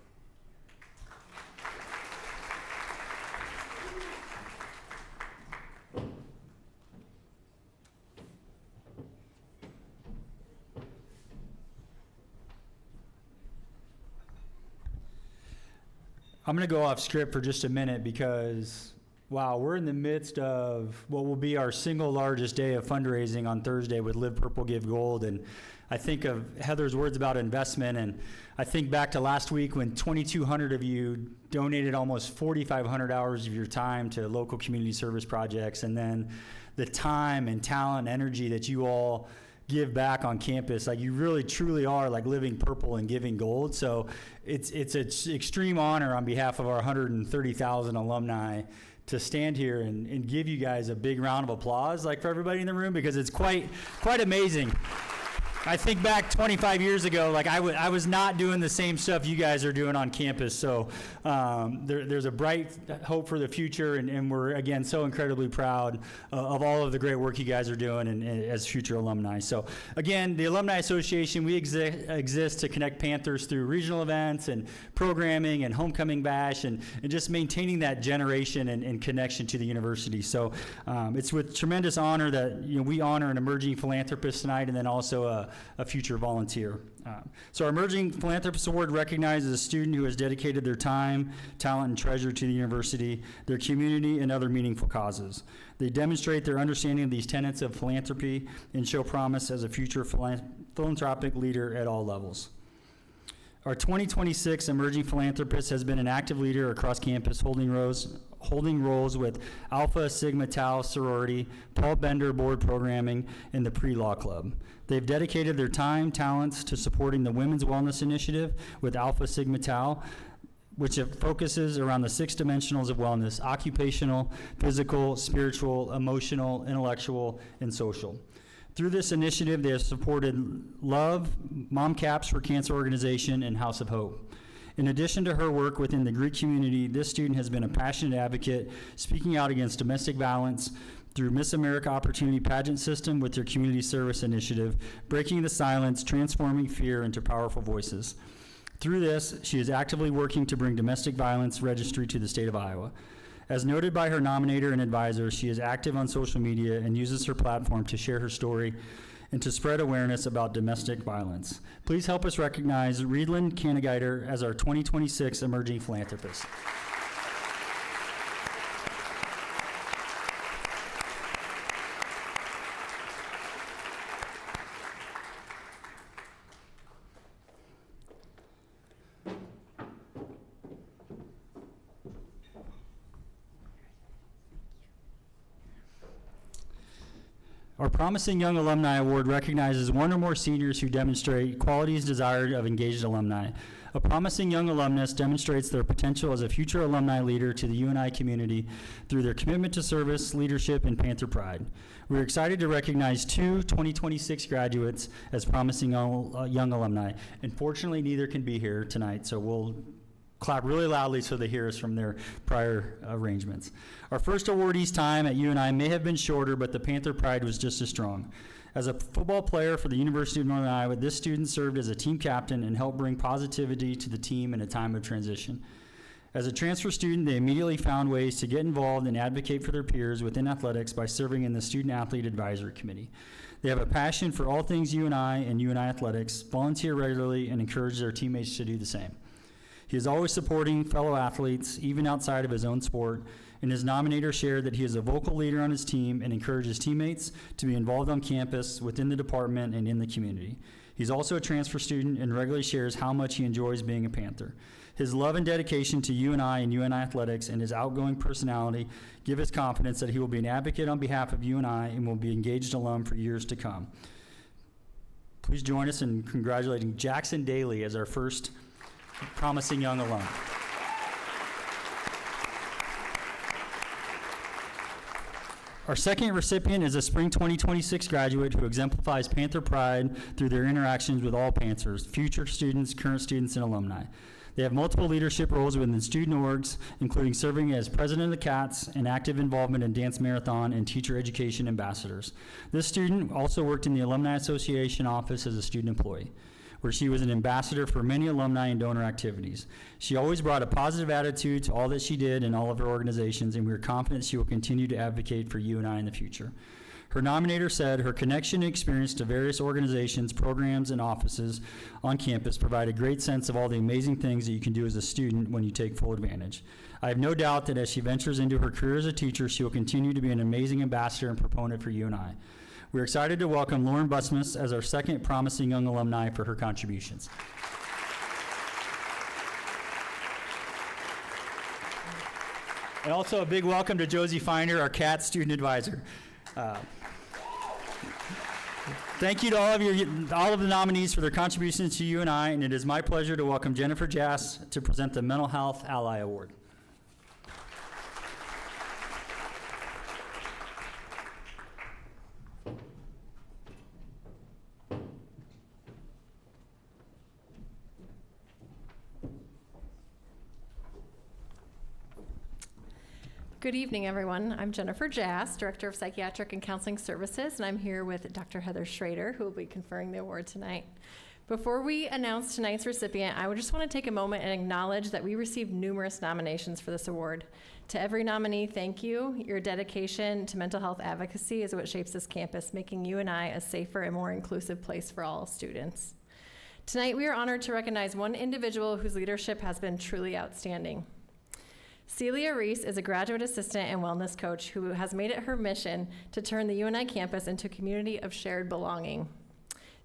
I'm going to go off script for just a minute because, wow, we're in the midst of what will be our single largest day of fundraising on Thursday with Live Purple Give Gold. And I think of Heather's words about investment, and I think back to last week when 2,200 of you donated almost 4,500 hours of your time to local community service projects, and then the time and talent and energy that you all give back on campus. Like, you really truly are like living purple and giving gold. So it's an extreme honor on behalf of our 130,000 alumni to stand here and give you guys a big round of applause, like, for everybody in the room, because it's quite amazing. I think back 25 years ago, like, I was not doing the same stuff you guys are doing on campus. So there's a bright hope for the future, and we're, again, so incredibly proud of all of the great work you guys are doing and as future alumni. So again, the Alumni Association, we exist to connect Panthers through regional events and programming and homecoming bash and just maintaining that generation and connection to the university. So it's with tremendous honor that, you know, we honor an emerging philanthropist tonight, and then also a future volunteer. So our Emerging Philanthropist Award recognizes a student who has dedicated their time, talent, and treasure to the university, their community, and other meaningful causes. They demonstrate their understanding of these tenets of philanthropy and show promise as a future philanthropic leader at all levels. Our 2026 Emerging Philanthropist has been an active leader across campus, holding roles with Alpha Sigma Tau sorority, Paul Bender board programming, and the Pre-Law Club. They've dedicated their time, talents to supporting the Women's Wellness Initiative with Alpha Sigma Tau, which focuses around the 6 dimensionals of wellness: occupational, physical, spiritual, emotional, intellectual, and social. Through this initiative, they have supported Love, Mom Caps for Cancer Organization, and House of Hope. In addition to her work within the Greek community, this student has been a passionate advocate, speaking out against domestic violence through Miss America Opportunity Pageant System with their community service initiative, breaking the silence, transforming fear into powerful voices. Through this, she is actively working to bring domestic violence registry to the state of Iowa. As noted by her nominator and advisor, she is active on social media and uses her platform to share her story and to spread awareness about domestic violence. Please help us recognize Reedland Canagiter as our 2026 Emerging Philanthropist. Our Promising Young Alumni Award recognizes one or more seniors who demonstrate qualities desired of engaged alumni. A promising young alumnus demonstrates their potential as a future alumni leader to the UNI community through their commitment to service, leadership, and Panther pride. We're excited to recognize 2 2026 graduates as promising young alumni. Unfortunately, neither can be here tonight, so we'll clap really loudly so they hear us from their prior arrangements. Our first awardee's time at UNI may have been shorter, but the Panther pride was just as strong. As a football player for the University of Northern Iowa, this student served as a team captain and helped bring positivity to the team in a time of transition. As a transfer student, they immediately found ways to get involved and advocate for their peers within athletics by serving in the Student Athlete Advisory Committee. They have a passion for all things UNI and UNI athletics, volunteer regularly, and encourage their teammates to do the same. He is always supporting fellow athletes, even outside of his own sport, and his nominator shared that he is a vocal leader on his team and encourages teammates to be involved on campus, within the department, and in the community. He's also a transfer student and regularly shares how much he enjoys being a Panther. His love and dedication to UNI and UNI athletics and his outgoing personality give us confidence that he will be an advocate on behalf of UNI and will be engaged alum for years to come. Please join us in congratulating Jackson Daly as our first promising young alum. Our second recipient is a spring 2026 graduate who exemplifies Panther pride through their interactions with all Panthers, future students, current students, and alumni. They have multiple leadership roles within student orgs, including serving as president of the Cats and active involvement in Dance Marathon and teacher education ambassadors. This student also worked in the Alumni Association office as a student employee, where she was an ambassador for many alumni and donor activities. She always brought a positive attitude to all that she did in all of her organizations, and we are confident she will continue to advocate for UNI in the future. Her nominator said her connection and experience to various organizations, programs, and offices on campus provide a great sense of all the amazing things that you can do as a student when you take full advantage. I have no doubt that as she ventures into her career as a teacher, she will continue to be an amazing ambassador and proponent for UNI. We're excited to welcome Lauren Busmus as our second promising young alumni for her contributions. And also a big welcome to Josie Finder, our CAT student advisor. Thank you to all of the nominees for their contributions to UNI, and it is my pleasure to welcome Jennifer Jass to present the Mental Health Ally Award. Good evening, everyone. I'm Jennifer Jass, Director of Psychiatric and Counseling Services, and I'm here with Dr. Heather Schrader, who will be conferring the award tonight. Before we announce tonight's recipient, I would just want to take a moment and acknowledge that we received numerous nominations for this award. To every nominee, thank you. Your dedication to mental health advocacy is what shapes this campus, making UNI a safer and more inclusive place for all students. Tonight, we are honored to recognize one individual whose leadership has been truly outstanding. Celia Reese is a graduate assistant and wellness coach who has made it her mission to turn the UNI campus into a community of shared belonging.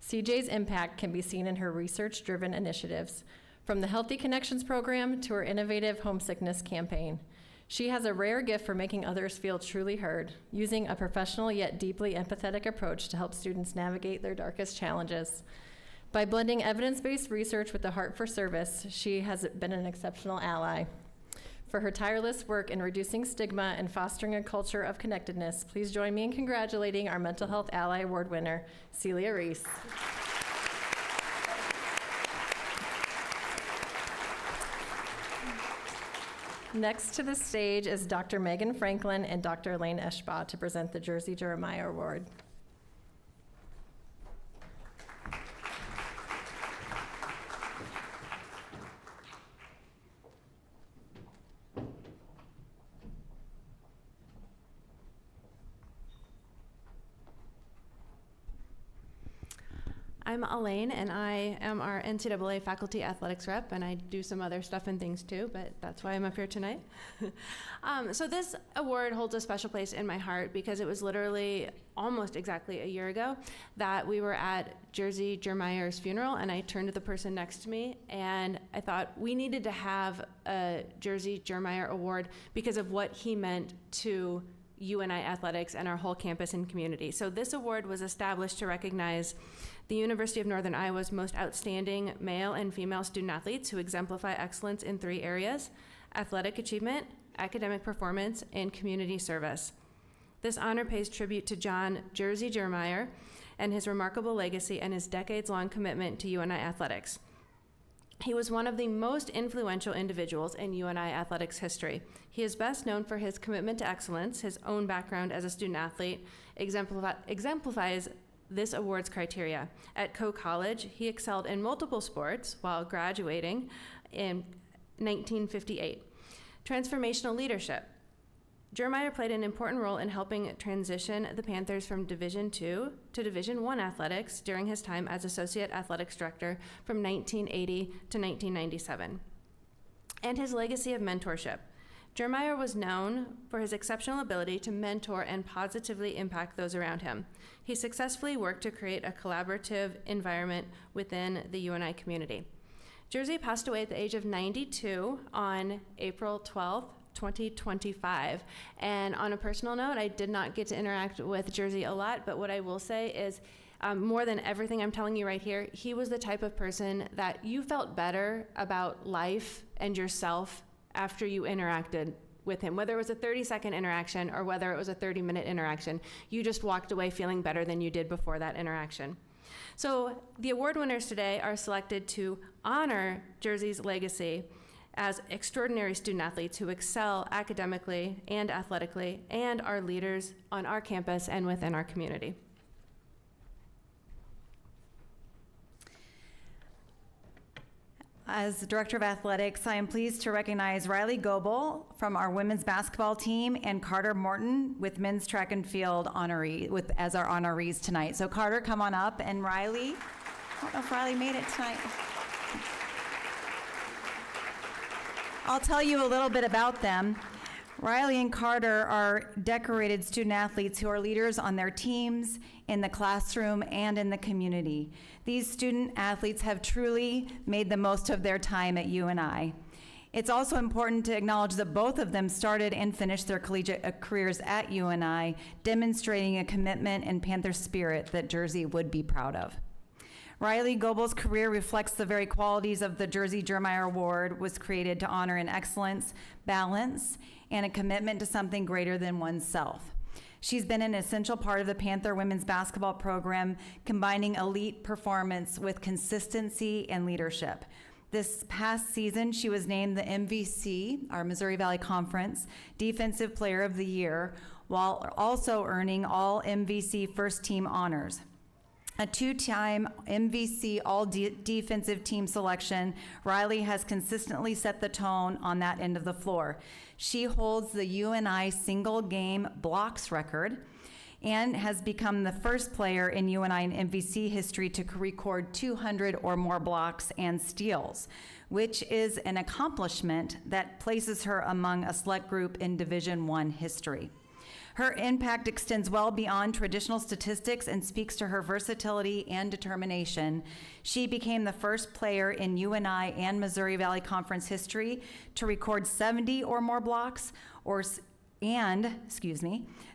CJ's impact can be seen in her research-driven initiatives, from the Healthy Connections program to her innovative homesickness campaign. She has a rare gift for making others feel truly heard, using a professional yet deeply empathetic approach to help students navigate their darkest challenges. By blending evidence-based research with a heart for service, she has been an exceptional ally. For her tireless work in reducing stigma and fostering a culture of connectedness, please join me in congratulating our Mental Health Ally Award winner, Celia Reese. Next to the stage is Dr. Megan Franklin and Dr. Elaine Eschbaugh to present the Jersey Jeremiah Award. I'm Elaine, and I am our NCAA faculty athletics rep, and I do some other stuff and things too, but that's why I'm up here tonight. So this award holds a special place in my heart because it was literally almost exactly a year ago that we were at Jersey Jeremiah's funeral, and I turned to the person next to me, and I thought we needed to have a Jersey Jeremiah award because of what he meant to UNI athletics and our whole campus and community. So this award was established to recognize the University of Northern Iowa's most outstanding male and female student athletes who exemplify excellence in 3 areas: athletic achievement, academic performance, and community service. This honor pays tribute to John Jersey Jeremiah and his remarkable legacy and his decades-long commitment to UNI athletics. He was one of the most influential individuals in UNI athletics history. He is best known for his commitment to excellence. His own background as a student athlete exemplifies this award's criteria. At Coe College, he excelled in multiple sports while graduating in 1958. Transformational leadership. Jeremiah played an important role in helping transition the Panthers from Division II to Division I athletics during his time as Associate Athletics Director from 1980 to 1997. And his legacy of mentorship. Jeremiah was known for his exceptional ability to mentor and positively impact those around him. He successfully worked to create a collaborative environment within the UNI community. Jersey passed away at the age of 92 on April 12th, 2025. And on a personal note, I did not get to interact with Jersey a lot, but what I will say is more than everything I'm telling you right here, he was the type of person that you felt better about life and yourself after you interacted with him. Whether it was a 30-second interaction or whether it was a 30-minute interaction, you just walked away feeling better than you did before that interaction. So the award winners today are selected to honor Jersey's legacy as extraordinary student athletes who excel academically and athletically and are leaders on our campus and within our community. As Director of Athletics, I am pleased to recognize Riley Goebel from our women's basketball team and Carter Morton with men's track and field as our honorees tonight. So Carter, come on up, and Riley, I don't know if Riley made it tonight. I'll tell you a little bit about them. Riley and Carter are decorated student athletes who are leaders on their teams, in the classroom, and in the community. These student athletes have truly made the most of their time at UNI. It's also important to acknowledge that both of them started and finished their collegiate careers at UNI, demonstrating a commitment and Panther spirit that Jersey would be proud of. Riley Goebel's career reflects the very qualities of the Jersey Jeremiah Award was created to honor an excellence, balance, and a commitment to something greater than oneself. She's been an essential part of the Panther women's basketball program, combining elite performance with consistency and leadership. This past season, she was named the MVC, our Missouri Valley Conference, Defensive Player of the Year, while also earning all MVC first team honors. A two-time MVC all-defensive team selection, Riley has consistently set the tone on that end of the floor. She holds the UNI single-game blocks record and has become the first player in UNI and MVC history to record 200 or more blocks and steals, which is an accomplishment that places her among a select group in Division I history. Her impact extends well beyond traditional statistics and speaks to her versatility and determination. She became the first player in UNI and Missouri Valley Conference history to record 70 or more blocks and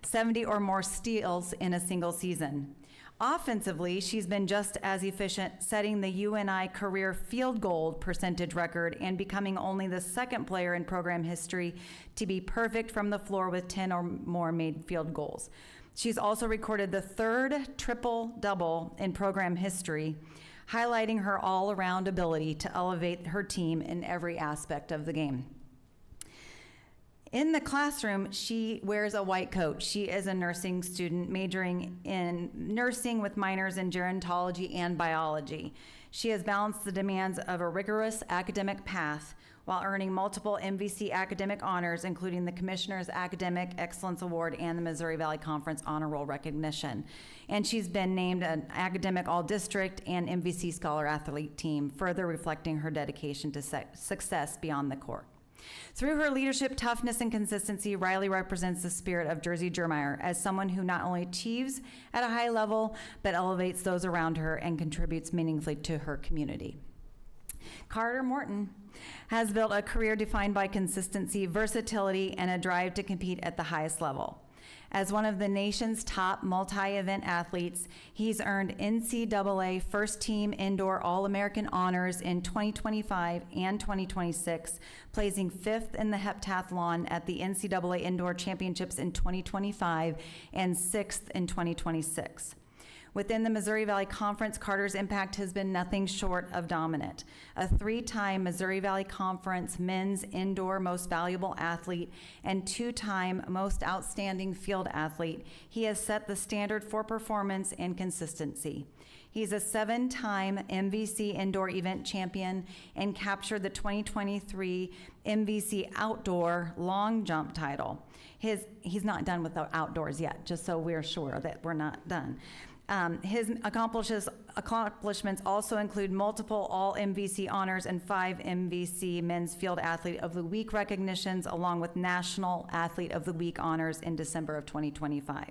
70 or more steals in a single season. Offensively, she's been just as efficient, setting the UNI career field goal percentage record and becoming only the second player in program history to be perfect from the floor with 10 or more made field goals. She's also recorded the third triple-double in program history, highlighting her all-around ability to elevate her team in every aspect of the game. In the classroom, she wears a white coat. She is a nursing student majoring in nursing with minors in gerontology and biology. She has balanced the demands of a rigorous academic path while earning multiple MVC academic honors, including the Commissioner's Academic Excellence Award and the Missouri Valley Conference Honor Roll recognition. And she's been named an Academic All-District and MVC Scholar Athlete team, further reflecting her dedication to success beyond the court. Through her leadership, toughness, and consistency, Riley represents the spirit of Jersey Jeremiah as someone who not only achieves at a high level, but elevates those around her and contributes meaningfully to her community. Carter Morton has built a career defined by consistency, versatility, and a drive to compete at the highest level. As one of the nation's top multi-event athletes, he's earned NCAA first-team indoor All-American honors in 2025 and 2026, placing 5th in the heptathlon at the NCAA Indoor Championships in 2025 and 6th in 2026. Within the Missouri Valley Conference, Carter's impact has been nothing short of dominant. A 3-time Missouri Valley Conference Men's Indoor Most Valuable Athlete and 2-time Most Outstanding Field Athlete, he has set the standard for performance and consistency. He's a 7-time MVC Indoor Event Champion and captured the 2023 MVC Outdoor Long Jump title. He's not done with the outdoors yet, just so we're sure that we're not done. His accomplishments also include multiple All-MVC honors and 5 MVC Men's Field Athlete of the Week recognitions, along with National Athlete of the Week honors in December of 2025.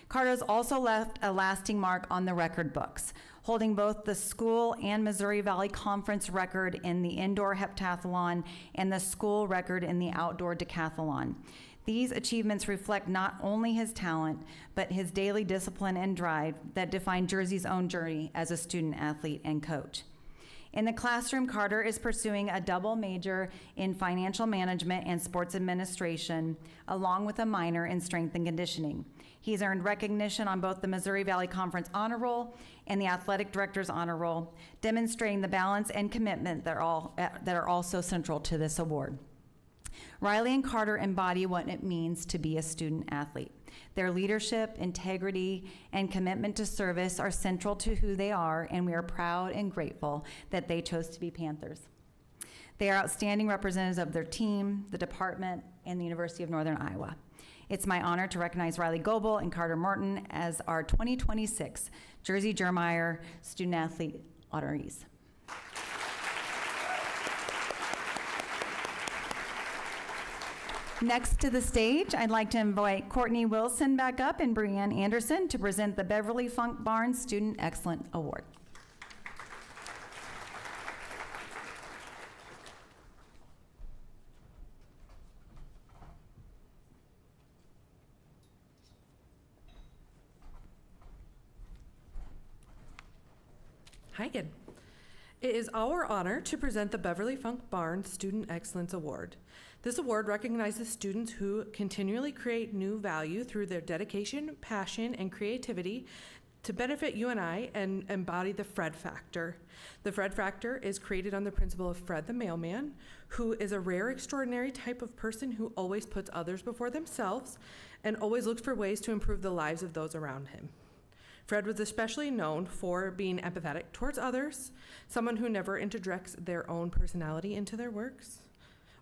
Carter's also left a lasting mark on the record books, holding both the school and Missouri Valley Conference record in the indoor heptathlon and the school record in the outdoor decathlon. These achievements reflect not only his talent, but his daily discipline and drive that define Jersey's own journey as a student athlete and coach. In the classroom, Carter is pursuing a double major in financial management and sports administration, along with a minor in strength and conditioning. He's earned recognition on both the Missouri Valley Conference Honor Roll and the Athletic Director's Honor Roll, demonstrating the balance and commitment that are also central to this award. Riley and Carter embody what it means to be a student athlete. Their leadership, integrity, and commitment to service are central to who they are, and we are proud and grateful that they chose to be Panthers. They are outstanding representatives of their team, the department, and the University of Northern Iowa. It's my honor to recognize Riley Goebel and Carter Morton as our 2026 Jersey Jermeyer Student Athlete honorees. Next to the stage, I'd like to invite Courtney Wilson back up and Brianne Anderson to present the Beverly Funk Barnes Student Excellence Award. Hi again. It is our honor to present the Beverly Funk Barnes Student Excellence Award. This award recognizes students who continually create new value through their dedication, passion, and creativity to benefit UNI and embody the Fred Factor. The Fred Factor is created on the principle of Fred the Mailman, who is a rare, extraordinary type of person who always puts others before themselves and always looks for ways to improve the lives of those around him. Fred was especially known for being empathetic towards others, someone who never interjects their own personality into their works,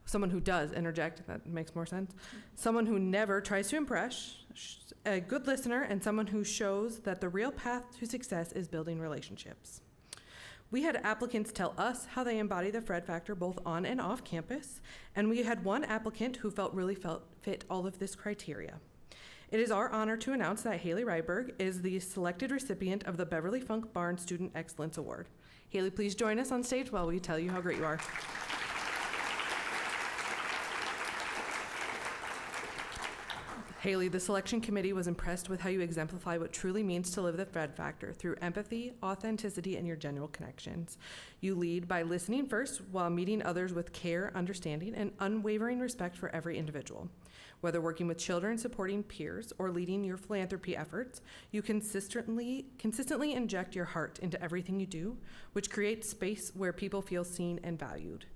someone who does interject, that makes more sense, someone who never tries to impress, a good listener, and someone who shows that the real path to success is building relationships. We had applicants tell us how they embody the Fred Factor both on and off campus, and we had one applicant who fit all of this criteria. It is our honor to announce that Haley Ryberg is the selected recipient of the Beverly Funk Barnes Student Excellence Award. Haley, please join us on stage while we tell you how great you are. Haley, the selection committee was impressed with how you exemplify what truly means to live the Fred Factor through empathy, authenticity, and your general connections. You lead by listening first while meeting others with care, understanding, and unwavering respect for every individual. Whether working with children, supporting peers, or leading your philanthropy efforts, you consistently inject your heart into everything you do, which creates space where people feel seen and valued.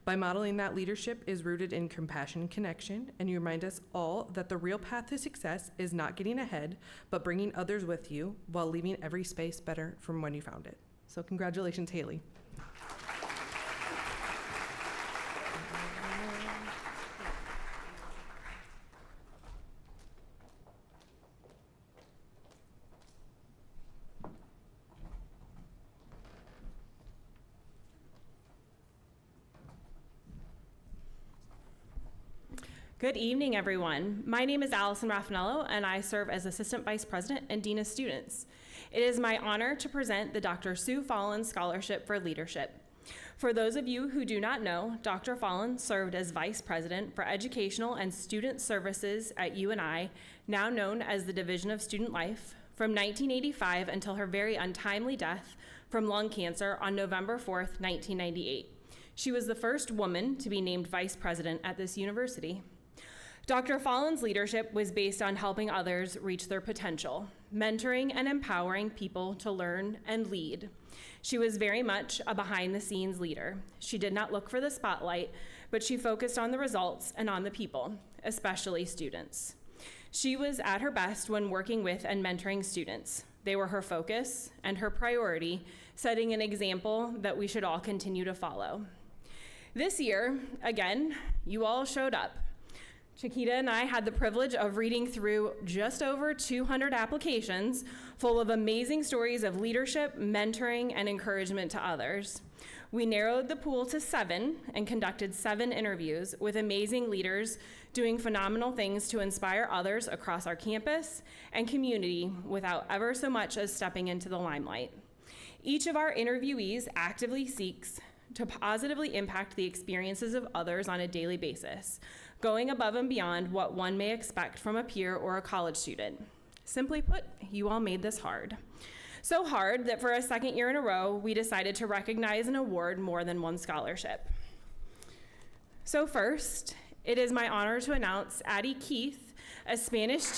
By modeling that leadership is rooted in compassion and connection, and you remind us all that the real path to success is not getting ahead, but bringing others with you while leaving every space better from when you found it. So congratulations, Haley. Good evening, everyone. My name is Allison Raffanello, and I serve as Assistant Vice President and Dean of Students. It is my honor to present the Dr. Sue Fallon Scholarship for Leadership. For those of you who do not know, Dr. Fallon served as Vice President for Educational and Student Services at UNI, now known as the Division of Student Life, from 1985 until her very untimely death from lung cancer on November 4th, 1998. She was the first woman to be named Vice President at this university. Dr. Fallon's leadership was based on helping others reach their potential, mentoring and empowering people to learn and lead. She was very much a behind-the-scenes leader. She did not look for the spotlight, but she focused on the results and on the people, especially students. She was at her best when working with and mentoring students. They were her focus and her priority, setting an example that we should all continue to follow. This year, again, you all showed up. Chiquita and I had the privilege of reading through just over 200 applications full of amazing stories of leadership, mentoring, and encouragement to others. We narrowed the pool to 7 and conducted 7 interviews with amazing leaders doing phenomenal things to inspire others across our campus and community without ever so much as stepping into the limelight. Each of our interviewees actively seeks to positively impact the experiences of others on a daily basis, going above and beyond what one may expect from a peer or a college student. Simply put, you all made this hard. So hard that for a second year in a row, we decided to recognize and award more than one scholarship. So first, it is my honor to announce Addie Keith, a Spanish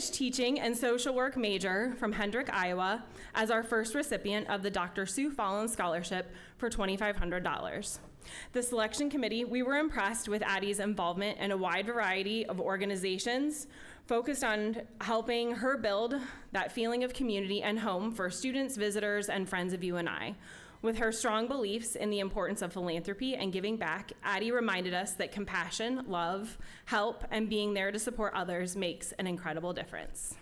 teaching and social work major from Hendrick, Iowa, as our first recipient of the Dr. Sue Fallon Scholarship for $2,500. The selection committee, we were impressed with Addie's involvement in a wide variety of organizations focused on helping her build that feeling of community and home for students, visitors, and friends of UNI. With her strong beliefs in the importance of philanthropy and giving back, Addie reminded us that compassion, love, help, and being there to support others makes an incredible difference.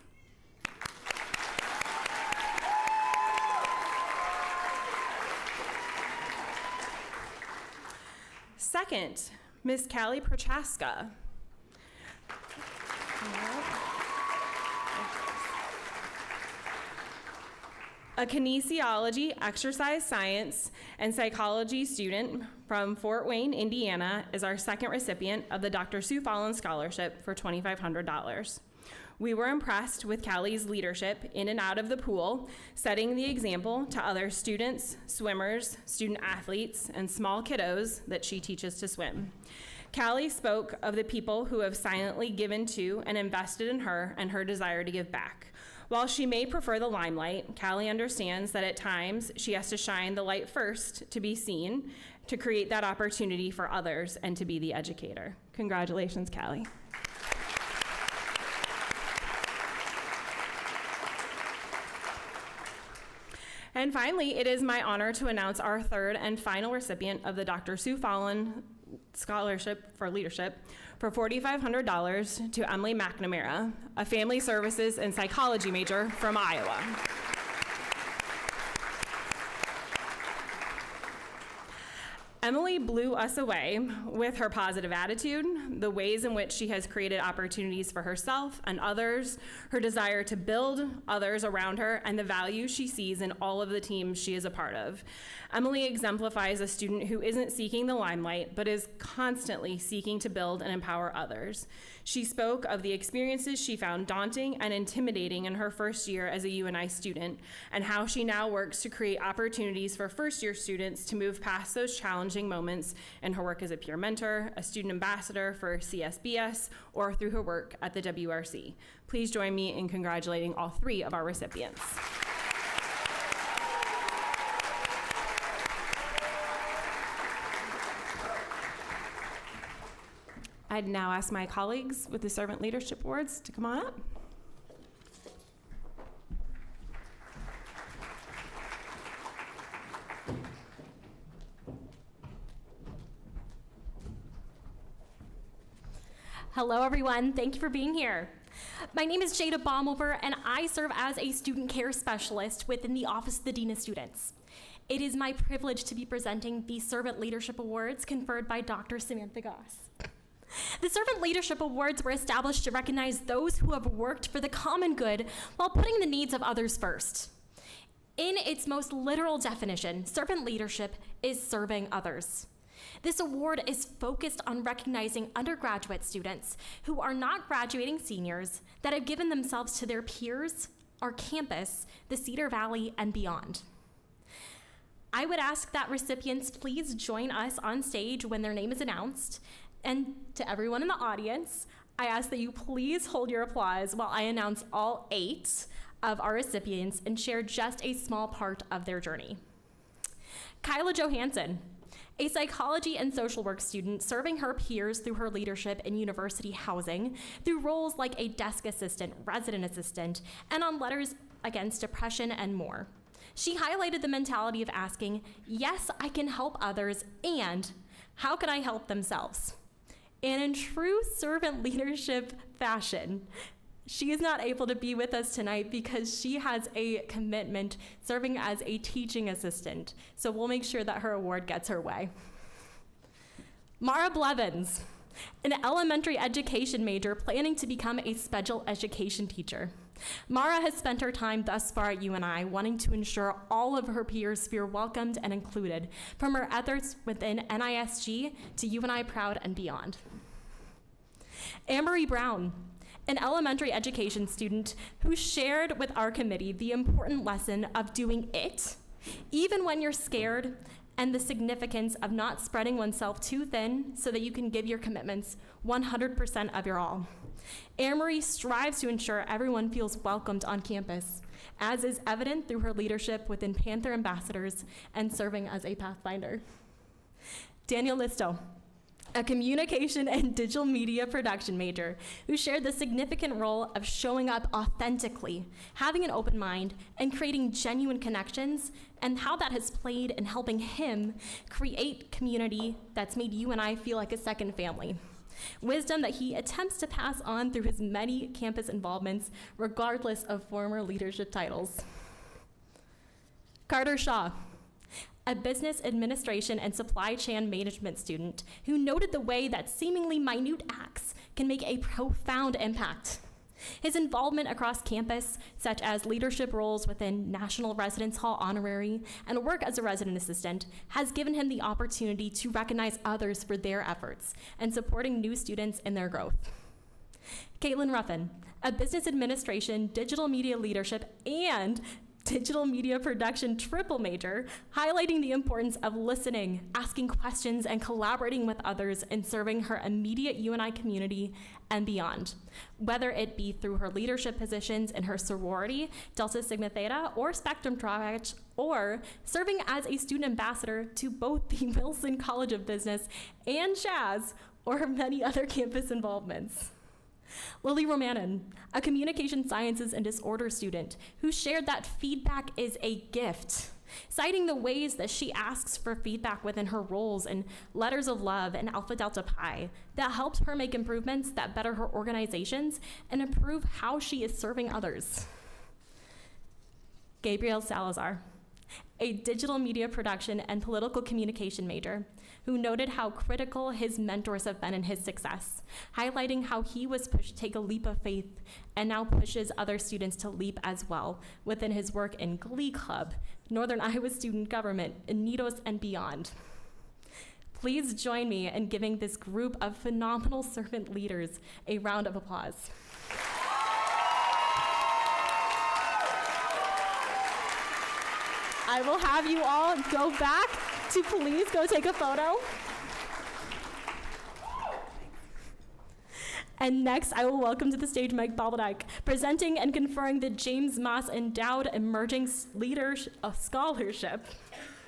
Second, Ms. Callie Prochaska. A kinesiology, exercise science, and psychology student from Fort Wayne, Indiana, is our second recipient of the Dr. Sue Fallon Scholarship for $2,500. We were impressed with Callie's leadership in and out of the pool, setting the example to other students, swimmers, student athletes, and small kiddos that she teaches to swim. Callie spoke of the people who have silently given to and invested in her and her desire to give back. While she may prefer the limelight, Callie understands that at times she has to shine the light first to be seen, to create that opportunity for others, and to be the educator. Congratulations, Callie. And finally, it is my honor to announce our third and final recipient of the Dr. Sue Fallon Scholarship for Leadership for $4,500 to Emily McNamara, a family services and psychology major from Iowa. Emily blew us away with her positive attitude, the ways in which she has created opportunities for herself and others, her desire to build others around her, and the value she sees in all of the teams she is a part of. Emily exemplifies a student who isn't seeking the limelight, but is constantly seeking to build and empower others. She spoke of the experiences she found daunting and intimidating in her first year as a UNI student, and how she now works to create opportunities for first-year students to move past those challenging moments in her work as a peer mentor, a student ambassador for CSBS, or through her work at the WRC. Please join me in congratulating all three of our recipients. I'd now ask my colleagues with the Servant Leadership Awards to come on up. Hello, everyone. Thank you for being here. My name is Jada Baumover, and I serve as a student care specialist within the Office of the Dean of Students. It is my privilege to be presenting the Servant Leadership Awards conferred by Dr. Samantha Goss. The Servant Leadership Awards were established to recognize those who have worked for the common good while putting the needs of others first. In its most literal definition, servant leadership is serving others. This award is focused on recognizing undergraduate students who are not graduating seniors that have given themselves to their peers, our campus, the Cedar Valley, and beyond. I would ask that recipients please join us on stage when their name is announced. And to everyone in the audience, I ask that you please hold your applause while I announce all 8 of our recipients and share just a small part of their journey. Kyla Johansson, a psychology and social work student serving her peers through her leadership in university housing, through roles like a desk assistant, resident assistant, and on letters against depression and more. She highlighted the mentality of asking, yes, I can help others, and how can I help themselves? And in true servant leadership fashion, she is not able to be with us tonight because she has a commitment serving as a teaching assistant. So we'll make sure that her award gets her way. Mara Blevins, an elementary education major planning to become a special education teacher. Mara has spent her time thus far at UNI wanting to ensure all of her peers feel welcomed and included, from her efforts within NISG to UNI Proud and beyond. Anne-Marie Brown, an elementary education student who shared with our committee the important lesson of doing it, even when you're scared, and the significance of not spreading oneself too thin so that you can give your commitments 100% of your all. Anne-Marie strives to ensure everyone feels welcomed on campus, as is evident through her leadership within Panther Ambassadors and serving as a Pathfinder. Daniel Listo, a communication and digital media production major who shared the significant role of showing up authentically, having an open mind, and creating genuine connections, and how that has played in helping him create community that's made you and I feel like a second family. Wisdom that he attempts to pass on through his many campus involvements, regardless of former leadership titles. Carter Shaw, a business administration and supply chain management student who noted the way that seemingly minute acts can make a profound impact. His involvement across campus, such as leadership roles within National Residence Hall Honorary and work as a resident assistant, has given him the opportunity to recognize others for their efforts and supporting new students in their growth. Caitlin Ruffin, a business administration, digital media leadership, and digital media production triple major, highlighting the importance of listening, asking questions, and collaborating with others in serving her immediate UNI community and beyond, whether it be through her leadership positions in her sorority, Delta Sigma Theta, or Spectrum Triage, or serving as a student ambassador to both the Wilson College of Business and Shaz, or many other campus involvements. Lily Romanen, a communication sciences and disorder student who shared that feedback is a gift, citing the ways that she asks for feedback within her roles in Letters of Love and Alpha Delta Pi that helped her make improvements that better her organizations and improve how she is serving others. Gabriel Salazar, a digital media production and political communication major who noted how critical his mentors have been in his success, highlighting how he was pushed to take a leap of faith and now pushes other students to leap as well within his work in Glee Club, Northern Iowa Student Government, NETOS, and beyond. Please join me in giving this group of phenomenal servant leaders a round of applause. I will have you all go back to please go take a photo. And next, I will welcome to the stage Mike Balbadike, presenting and conferring the James Moss Endowed Emerging Leader Scholarship.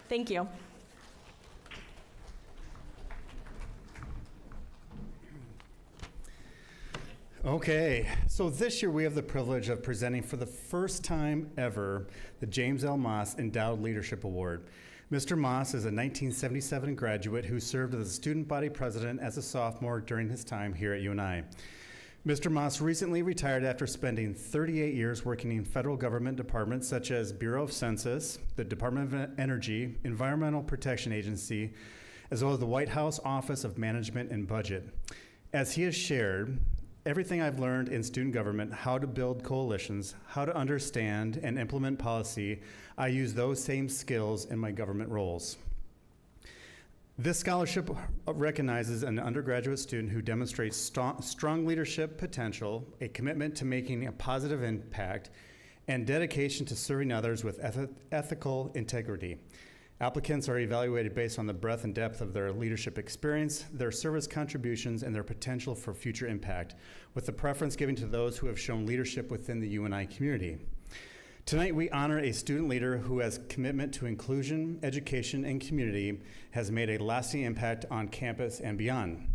Thank you. Okay, so this year we have the privilege of presenting for the first time ever the James L. Moss Endowed Leadership Award. Mr. Moss is a 1977 graduate who served as a student body president as a sophomore during his time here at UNI. Mr. Moss recently retired after spending 38 years working in federal government departments such as Bureau of Census, the Department of Energy, Environmental Protection Agency, as well as the White House Office of Management and Budget. As he has shared, everything I've learned in student government, how to build coalitions, how to understand and implement policy, I use those same skills in my government roles. This scholarship recognizes an undergraduate student who demonstrates strong leadership potential, a commitment to making a positive impact, and dedication to serving others with ethical integrity. Applicants are evaluated based on the breadth and depth of their leadership experience, their service contributions, and their potential for future impact, with the preference given to those who have shown leadership within the UNI community. Tonight, we honor a student leader who has commitment to inclusion, education, and community, has made a lasting impact on campus and beyond.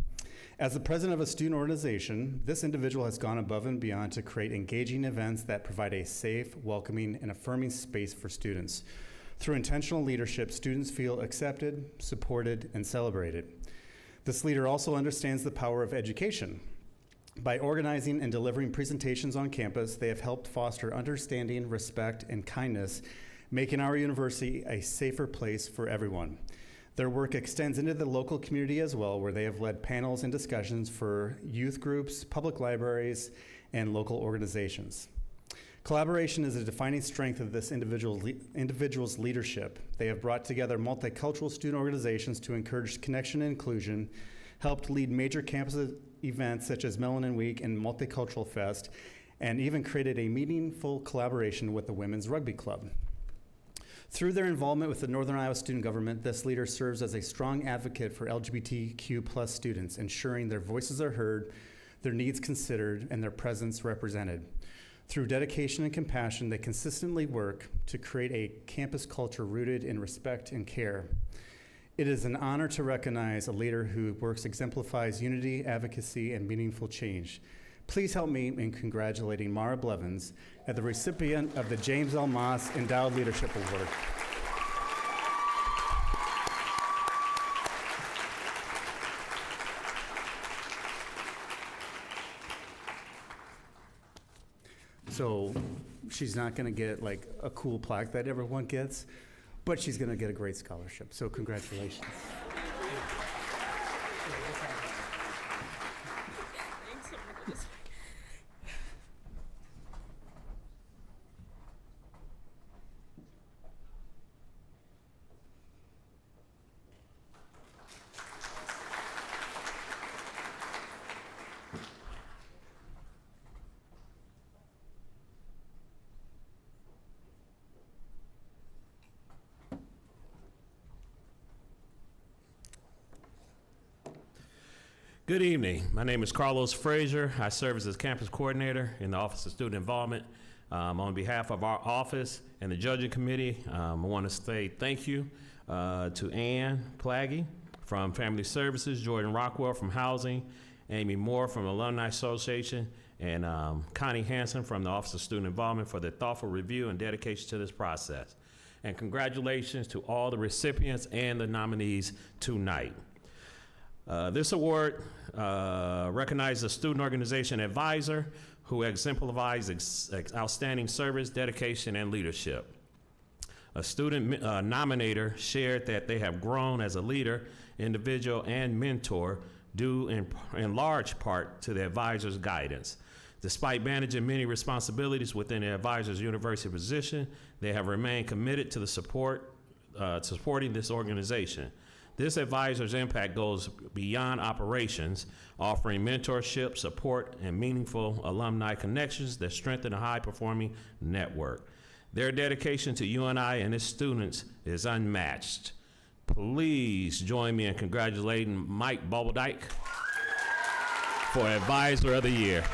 As the president of a student organization, this individual has gone above and beyond to create engaging events that provide a safe, welcoming, and affirming space for students. Through intentional leadership, students feel accepted, supported, and celebrated. This leader also understands the power of education. By organizing and delivering presentations on campus, they have helped foster understanding, respect, and kindness, making our university a safer place for everyone. Their work extends into the local community as well, where they have led panels and discussions for youth groups, public libraries, and local organizations. Collaboration is a defining strength of this individual's leadership. They have brought together multicultural student organizations to encourage connection and inclusion, helped lead major campus events such as Melanin Week and Multicultural Fest, and even created a meaningful collaboration with the Women's Rugby Club. Through their involvement with the Northern Iowa Student Government, this leader serves as a strong advocate for LGBTQ+ students, ensuring their voices are heard, their needs considered, and their presence represented. Through dedication and compassion, they consistently work to create a campus culture rooted in respect and care. It is an honor to recognize a leader who exemplifies unity, advocacy, and meaningful change. Please help me in congratulating Mara Blevins as the recipient of the James L. Moss Endowed Leadership Award. So she's not going to get like a cool plaque that everyone gets, but she's going to get a great scholarship. So congratulations. Good evening. My name is Carlos Frazier. I serve as campus coordinator in the Office of Student Involvement. On behalf of our office and the judging committee, I want to say thank you to Ann Plagge from Family Services, Jordan Rockwell from Housing, Amy Moore from Alumni Association, and Connie Hansen from the Office of Student Involvement for their thoughtful review and dedication to this process. And congratulations to all the recipients and the nominees tonight. This award recognizes a student organization advisor who exemplifies outstanding service, dedication, and leadership. A student nominator shared that they have grown as a leader, individual, and mentor due in large part to the advisor's guidance. Despite managing many responsibilities within the advisor's university position, they have remained committed to the supporting this organization. This advisor's impact goes beyond operations, offering mentorship, support, and meaningful alumni connections that strengthen a high-performing network. Their dedication to UNI and its students is unmatched. Please join me in congratulating Mike Bubbledick for Advisor of the Year.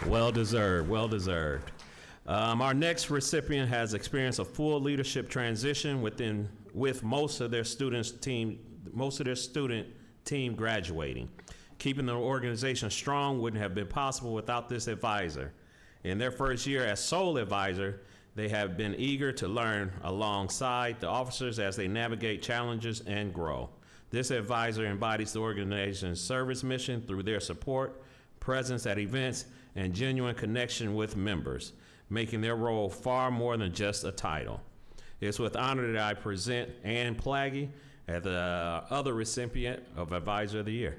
Well deserved, well deserved. Our next recipient has experienced a full leadership transition with most of their student team graduating. Keeping the organization strong wouldn't have been possible without this advisor. In their first year as sole advisor, they have been eager to learn alongside the officers as they navigate challenges and grow. This advisor embodies the organization's service mission through their support, presence at events, and genuine connection with members, making their role far more than just a title. It's with honor that I present Ann Plagge as the other recipient of Advisor of the Year.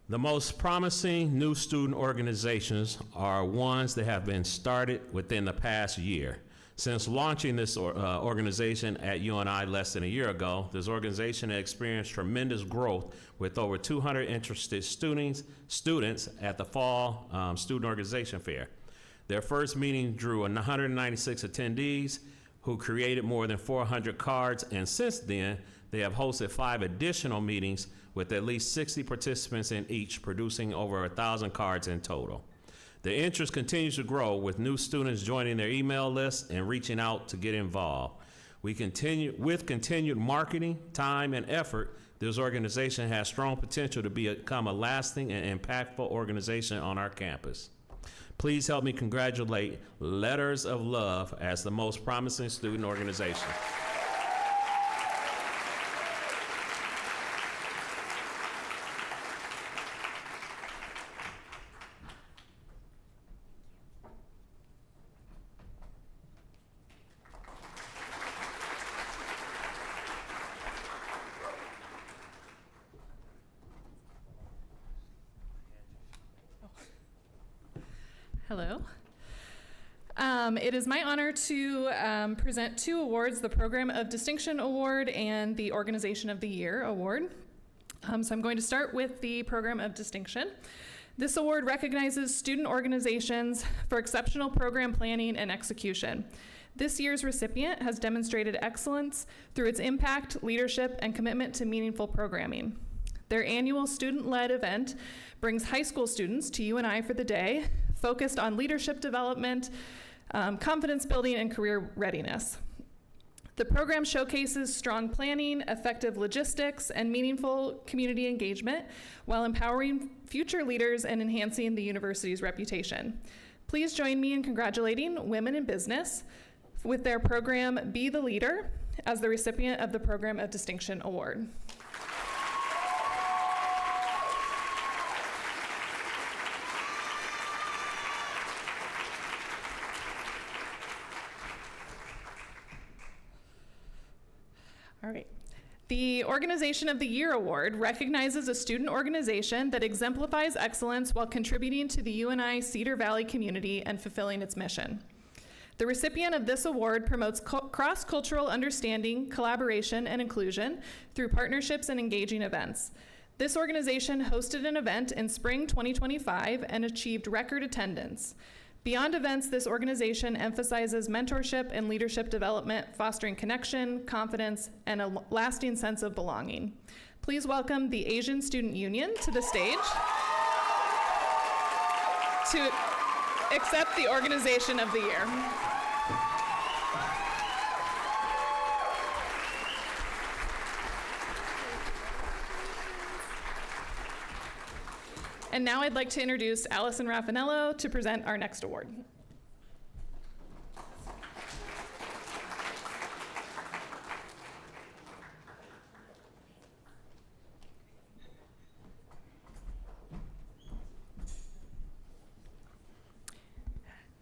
The most promising new student organizations are ones that have been started within the past year. Since launching this organization at UNI less than a year ago, this organization has experienced tremendous growth with over 200 interested students at the Fall Student Organization Fair. Their first meeting drew 196 attendees who created more than 400 cards, and since then, they have hosted 5 additional meetings with at least 60 participants in each, producing over 1,000 cards in total. The interest continues to grow with new students joining their email list and reaching out to get involved. With continued marketing, time, and effort, this organization has strong potential to become a lasting and impactful organization on our campus. Please help me congratulate Letters of Love as the most promising student organization. Hello. It is my honor to present 2 awards, the Program of Distinction Award and the Organization of the Year Award. So I'm going to start with the Program of Distinction. This award recognizes student organizations for exceptional program planning and execution. This year's recipient has demonstrated excellence through its impact, leadership, and commitment to meaningful programming. Their annual student-led event brings high school students to UNI for the day, focused on leadership development, confidence building, and career readiness. The program showcases strong planning, effective logistics, and meaningful community engagement while empowering future leaders and enhancing the university's reputation. Please join me in congratulating Women in Business with their program Be the Leader as the recipient of the Program of Distinction Award. All right. The Organization of the Year Award recognizes a student organization that exemplifies excellence while contributing to the UNI Cedar Valley community and fulfilling its mission. The recipient of this award promotes cross-cultural understanding, collaboration, and inclusion through partnerships and engaging events. This organization hosted an event in spring 2025 and achieved record attendance. Beyond events, this organization emphasizes mentorship and leadership development, fostering connection, confidence, and a lasting sense of belonging. Please welcome the Asian Student Union to the stage to accept the Organization of the Year. And now I'd like to introduce Allison Raffanello to present our next award.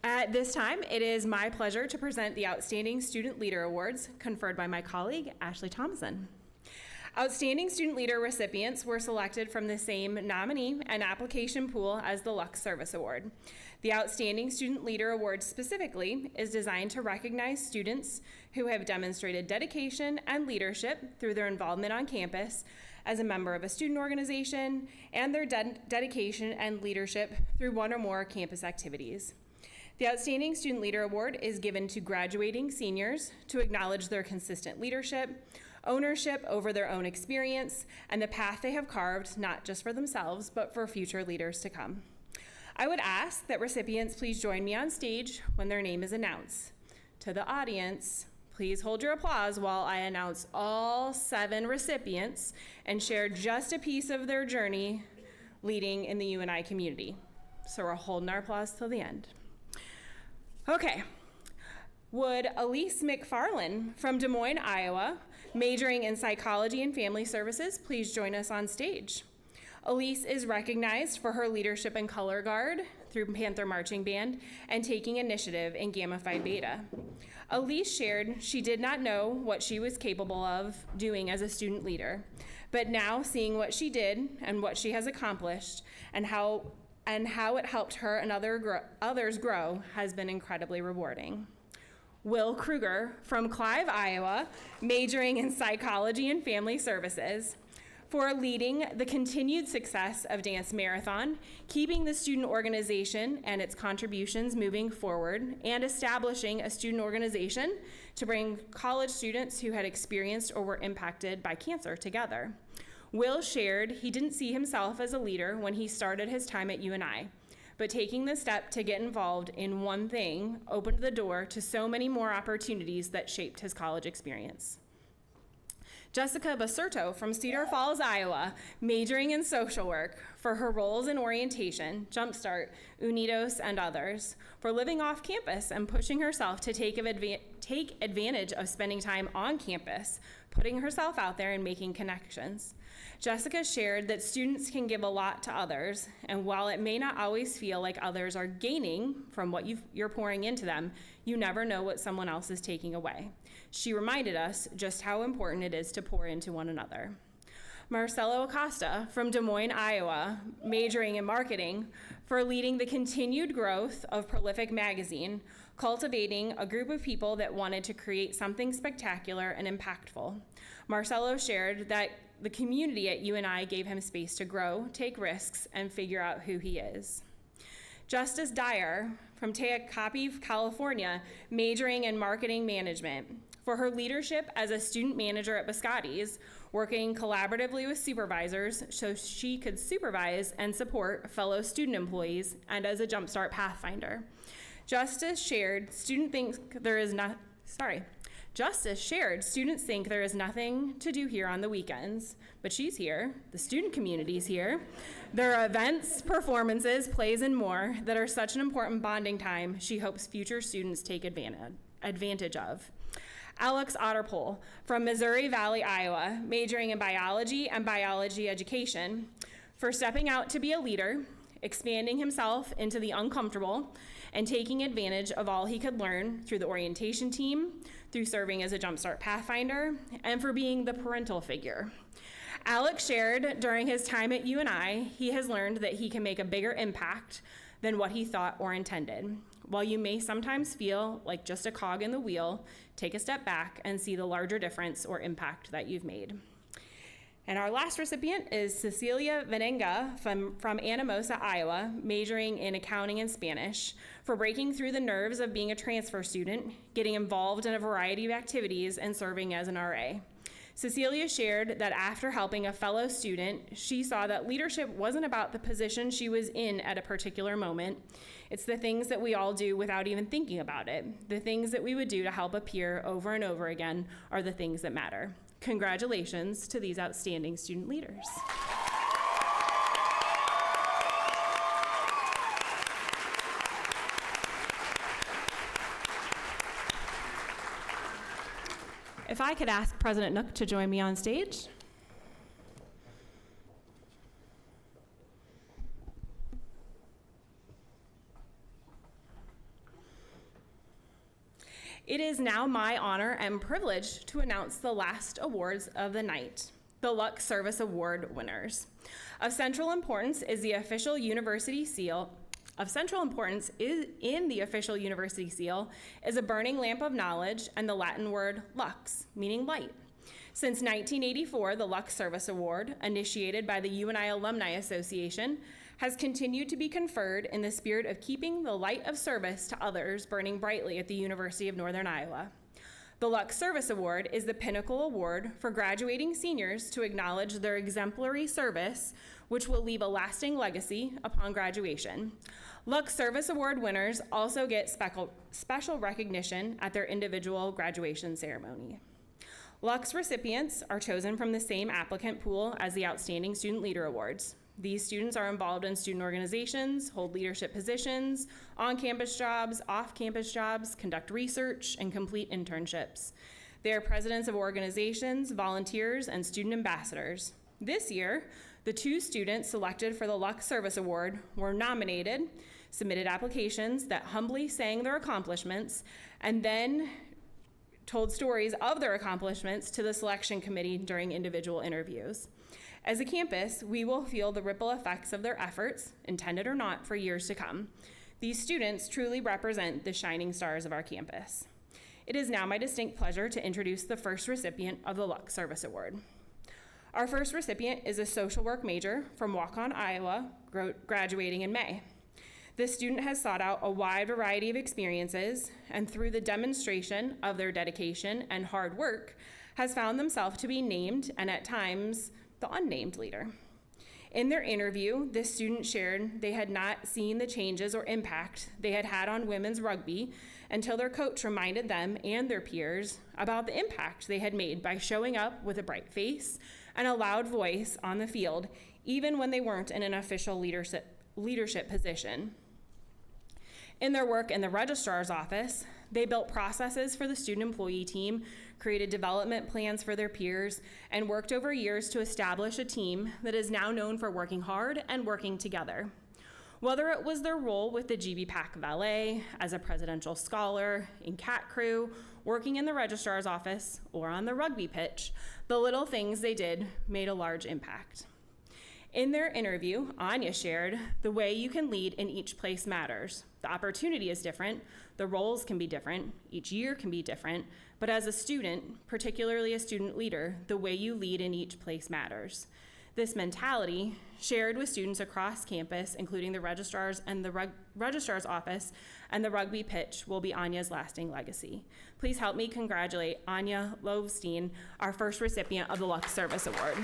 At this time, it is my pleasure to present the Outstanding Student Leader Awards conferred by my colleague, Ashley Thomason. Outstanding Student Leader recipients were selected from the same nominee and application pool as the Lux Service Award. The Outstanding Student Leader Award specifically is designed to recognize students who have demonstrated dedication and leadership through their involvement on campus as a member of a student organization and their dedication and leadership through one or more campus activities. The Outstanding Student Leader Award is given to graduating seniors to acknowledge their consistent leadership, ownership over their own experience, and the path they have carved, not just for themselves, but for future leaders to come. I would ask that recipients please join me on stage when their name is announced. To the audience, please hold your applause while I announce all 7 recipients and share just a piece of their journey leading in the UNI community. So we're holding our applause till the end. Okay. Would Elise McFarland from Des Moines, Iowa, majoring in psychology and family services, please join us on stage. Elise is recognized for her leadership in Color Guard through Panther Marching Band and taking initiative in Gamma Phi Beta. Elise shared she did not know what she was capable of doing as a student leader, but now seeing what she did and what she has accomplished and how it helped her and others grow has been incredibly rewarding. Will Kruger from Clive, Iowa, majoring in psychology and family services, for leading the continued success of Dance Marathon, keeping the student organization and its contributions moving forward, and establishing a student organization to bring college students who had experienced or were impacted by cancer together. Will shared he didn't see himself as a leader when he started his time at UNI, but taking the step to get involved in one thing opened the door to so many more opportunities that shaped his college experience. Jessica Basurto from Cedar Falls, Iowa, majoring in social work for her roles in orientation, Jumpstart, Unidos, and others, for living off campus and pushing herself to take advantage of spending time on campus, putting herself out there and making connections. Jessica shared that students can give a lot to others, and while it may not always feel like others are gaining from what you're pouring into them, you never know what someone else is taking away. She reminded us just how important it is to pour into one another. Marcelo Acosta from Des Moines, Iowa, majoring in marketing, for leading the continued growth of Prolific Magazine, cultivating a group of people that wanted to create something spectacular and impactful. Marcelo shared that the community at UNI gave him space to grow, take risks, and figure out who he is. Justice Dyer from Tehachapi, California, majoring in marketing management, for her leadership as a student manager at Biscotti's, working collaboratively with supervisors so she could supervise and support fellow student employees, and as a Jumpstart Pathfinder. Justice shared, students think there is nothing to do here on the weekends, but she's here, the student community's here. There are events, performances, plays, and more that are such an important bonding time she hopes future students take advantage of. Alex Otterpohl from Missouri Valley, Iowa, majoring in biology and biology education, for stepping out to be a leader, expanding himself into the uncomfortable, and taking advantage of all he could learn through the orientation team, through serving as a Jumpstart Pathfinder, and for being the parental figure. Alex shared during his time at UNI, he has learned that he can make a bigger impact than what he thought or intended. While you may sometimes feel like just a cog in the wheel, take a step back and see the larger difference or impact that you've made. And our last recipient is Cecilia Venenga from Anamosa, Iowa, majoring in accounting and Spanish, for breaking through the nerves of being a transfer student, getting involved in a variety of activities, and serving as an RA. Cecilia shared that after helping a fellow student, she saw that leadership wasn't about the position she was in at a particular moment. It's the things that we all do without even thinking about it. The things that we would do to help a peer over and over again are the things that matter. Congratulations to these outstanding student leaders. If I could ask President Nook to join me on stage. It is now my honor and privilege to announce the last awards of the night, the Lux Service Award winners. Of central importance is the official university seal. Of central importance in the official university seal is a burning lamp of knowledge and the Latin word lux, meaning light. Since 1984, the Lux Service Award, initiated by the UNI Alumni Association, has continued to be conferred in the spirit of keeping the light of service to others burning brightly at the University of Northern Iowa. The Lux Service Award is the pinnacle award for graduating seniors to acknowledge their exemplary service, which will leave a lasting legacy upon graduation. Lux Service Award winners also get special recognition at their individual graduation ceremony. Lux recipients are chosen from the same applicant pool as the Outstanding Student Leader Awards. These students are involved in student organizations, hold leadership positions, on-campus jobs, off-campus jobs, conduct research, and complete internships. They are presidents of organizations, volunteers, and student ambassadors. This year, the 2 students selected for the Lux Service Award were nominated, submitted applications that humbly sang their accomplishments, and then told stories of their accomplishments to the selection committee during individual interviews. As a campus, we will feel the ripple effects of their efforts, intended or not, for years to come. These students truly represent the shining stars of our campus. It is now my distinct pleasure to introduce the first recipient of the Lux Service Award. Our first recipient is a social work major from Waukon, Iowa, graduating in May. This student has sought out a wide variety of experiences, and through the demonstration of their dedication and hard work, has found themselves to be named, and at times, the unnamed leader. In their interview, this student shared they had not seen the changes or impact they had had on women's rugby until their coach reminded them and their peers about the impact they had made by showing up with a bright face and a loud voice on the field, even when they weren't in an official leadership position. In their work in the registrar's office, they built processes for the student employee team, created development plans for their peers, and worked over years to establish a team that is now known for working hard and working together. Whether it was their role with the GB Pack Valet, as a presidential scholar, in Cat Crew, working in the registrar's office, or on the rugby pitch, the little things they did made a large impact. In their interview, Anya shared, the way you can lead in each place matters. The opportunity is different, the roles can be different, each year can be different, but as a student, particularly a student leader, the way you lead in each place matters. This mentality, shared with students across campus, including the registrars and the registrar's office and the rugby pitch, will be Anya's lasting legacy. Please help me congratulate Anya Lovestein, our first recipient of the Lux Service Award.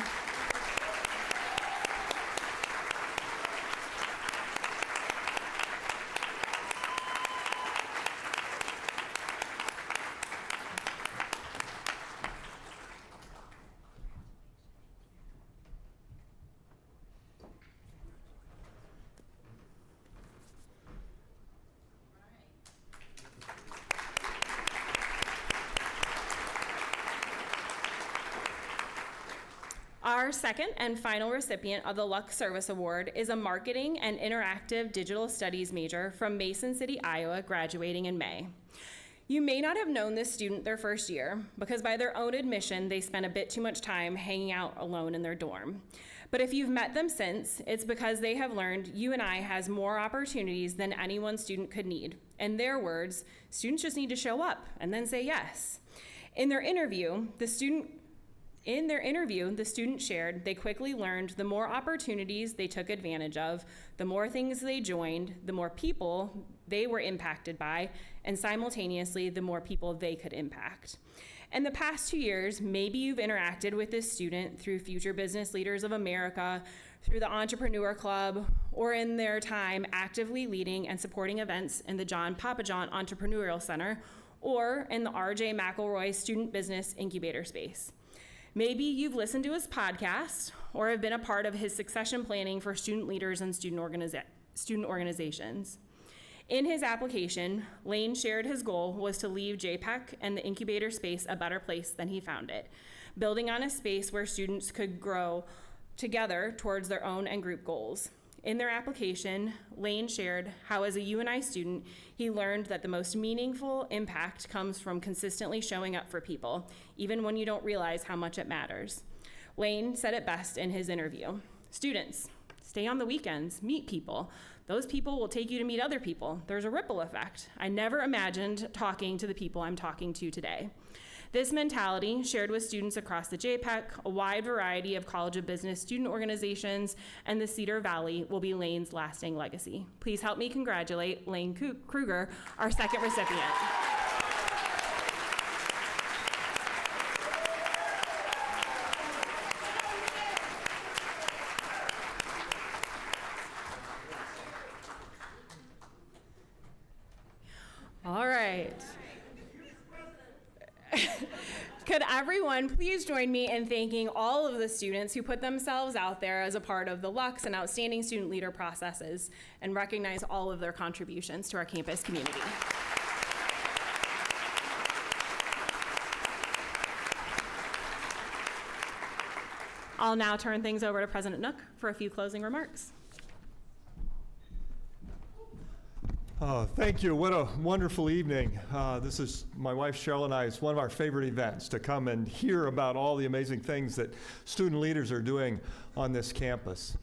Our second and final recipient of the Lux Service Award is a Marketing and Interactive Digital Studies major from Mason City, Iowa, graduating in May. You may not have known this student their first year because by their own admission, they spent a bit too much time hanging out alone in their dorm. But if you've met them since, it's because they have learned UNI has more opportunities than any one student could need. In their words, students just need to show up and then say yes. In their interview, the student shared they quickly learned the more opportunities they took advantage of, the more things they joined, the more people they were impacted by, and simultaneously, the more people they could impact. In the past 2 years, maybe you've interacted with this student through Future Business Leaders of America, through the Entrepreneur Club, or in their time actively leading and supporting events in the John Papajohn Entrepreneurial Center, or in the R.J. McElroy Student Business Incubator Space. Maybe you've listened to his podcast or have been a part of his succession planning for student leaders and student organizations. In his application, Lane shared his goal was to leave JPEC and the incubator space a better place than he found it, building on a space where students could grow together towards their own and group goals. In their application, Lane shared how as a UNI student, he learned that the most meaningful impact comes from consistently showing up for people, even when you don't realize how much it matters. Lane said it best in his interview. Students, stay on the weekends, meet people. Those people will take you to meet other people. There's a ripple effect. I never imagined talking to the people I'm talking to today. This mentality, shared with students across the JPEC, a wide variety of College of Business student organizations, and the Cedar Valley, will be Lane's lasting legacy. Please help me congratulate Lane Kruger, our second recipient. All right. Could everyone please join me in thanking all of the students who put themselves out there as a part of the Lux and Outstanding Student Leader processes and recognize all of their contributions to our campus community. I'll now turn things over to President Nook for a few closing remarks. Thank you. What a wonderful evening. This is my wife Cheryl and I. It's one of our favorite events to come and hear about all the amazing things that student leaders are doing on this campus.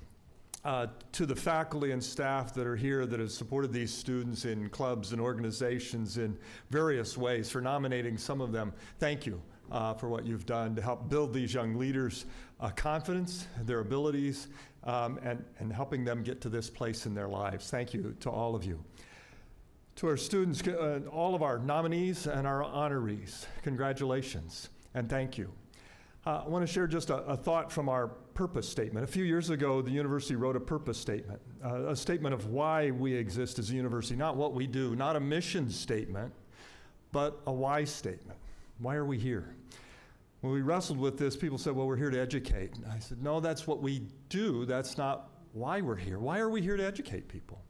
To the faculty and staff that are here that have supported these students in clubs and organizations in various ways, for nominating some of them, thank you for what you've done to help build these young leaders' confidence, their abilities, and helping them get to this place in their lives. Thank you to all of you. To our students, all of our nominees and our honorees, congratulations and thank you. I want to share just a thought from our purpose statement. A few years ago, the university wrote a purpose statement, a statement of why we exist as a university, not what we do, not a mission statement, but a why statement. Why are we here? When we wrestled with this, people said, well, we're here to educate. And I said, no, that's what we do. That's not why we're here. Why are we here to educate people?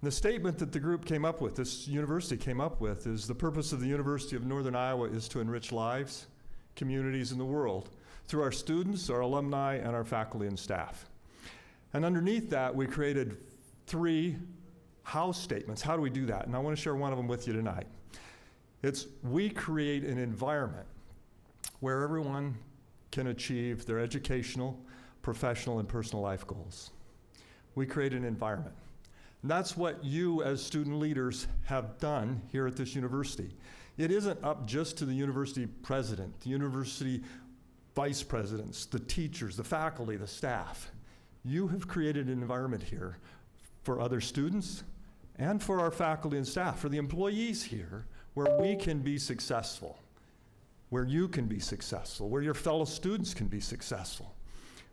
And the statement that the group came up with, this university came up with, is the purpose of the University of Northern Iowa is to enrich lives, communities, and the world through our students, our alumni, and our faculty and staff. And underneath that, we created 3 how statements. How do we do that? And I want to share one of them with you tonight. We create an environment where everyone can achieve their educational, professional, and personal life goals. We create an environment. And that's what you as student leaders have done here at this university. It isn't up just to the university president, the university vice presidents, the teachers, the faculty, the staff. You have created an environment here for other students and for our faculty and staff, for the employees here, where we can be successful, where you can be successful, where your fellow students can be successful.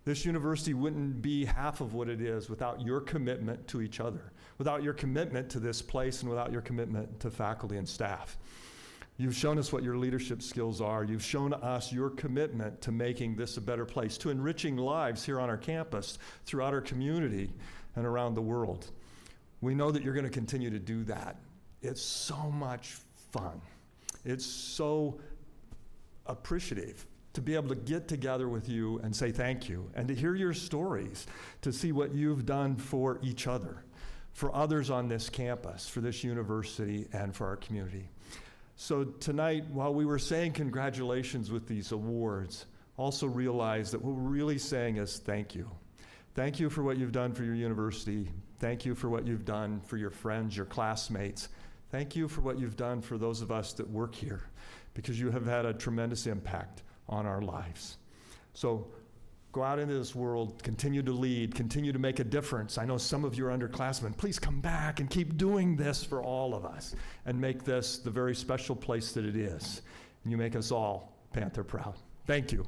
This university wouldn't be half of what it is without your commitment to each other, without your commitment to this place, and without your commitment to faculty and staff. You've shown us what your leadership skills are. You've shown us your commitment to making this a better place, to enriching lives here on our campus, throughout our community, and around the world. We know that you're going to continue to do that. It's so much fun. It's so appreciative to be able to get together with you and say thank you, and to hear your stories, to see what you've done for each other, for others on this campus, for this university, and for our community. So tonight, while we were saying congratulations with these awards, also realize that what we're really saying is thank you. Thank you for what you've done for your university. Thank you for what you've done for your friends, your classmates. Thank you for what you've done for those of us that work here, because you have had a tremendous impact on our lives. So go out into this world, continue to lead, continue to make a difference. I know some of you are underclassmen. Please come back and keep doing this for all of us and make this the very special place that it is. And you make us all Panther proud. Thank you.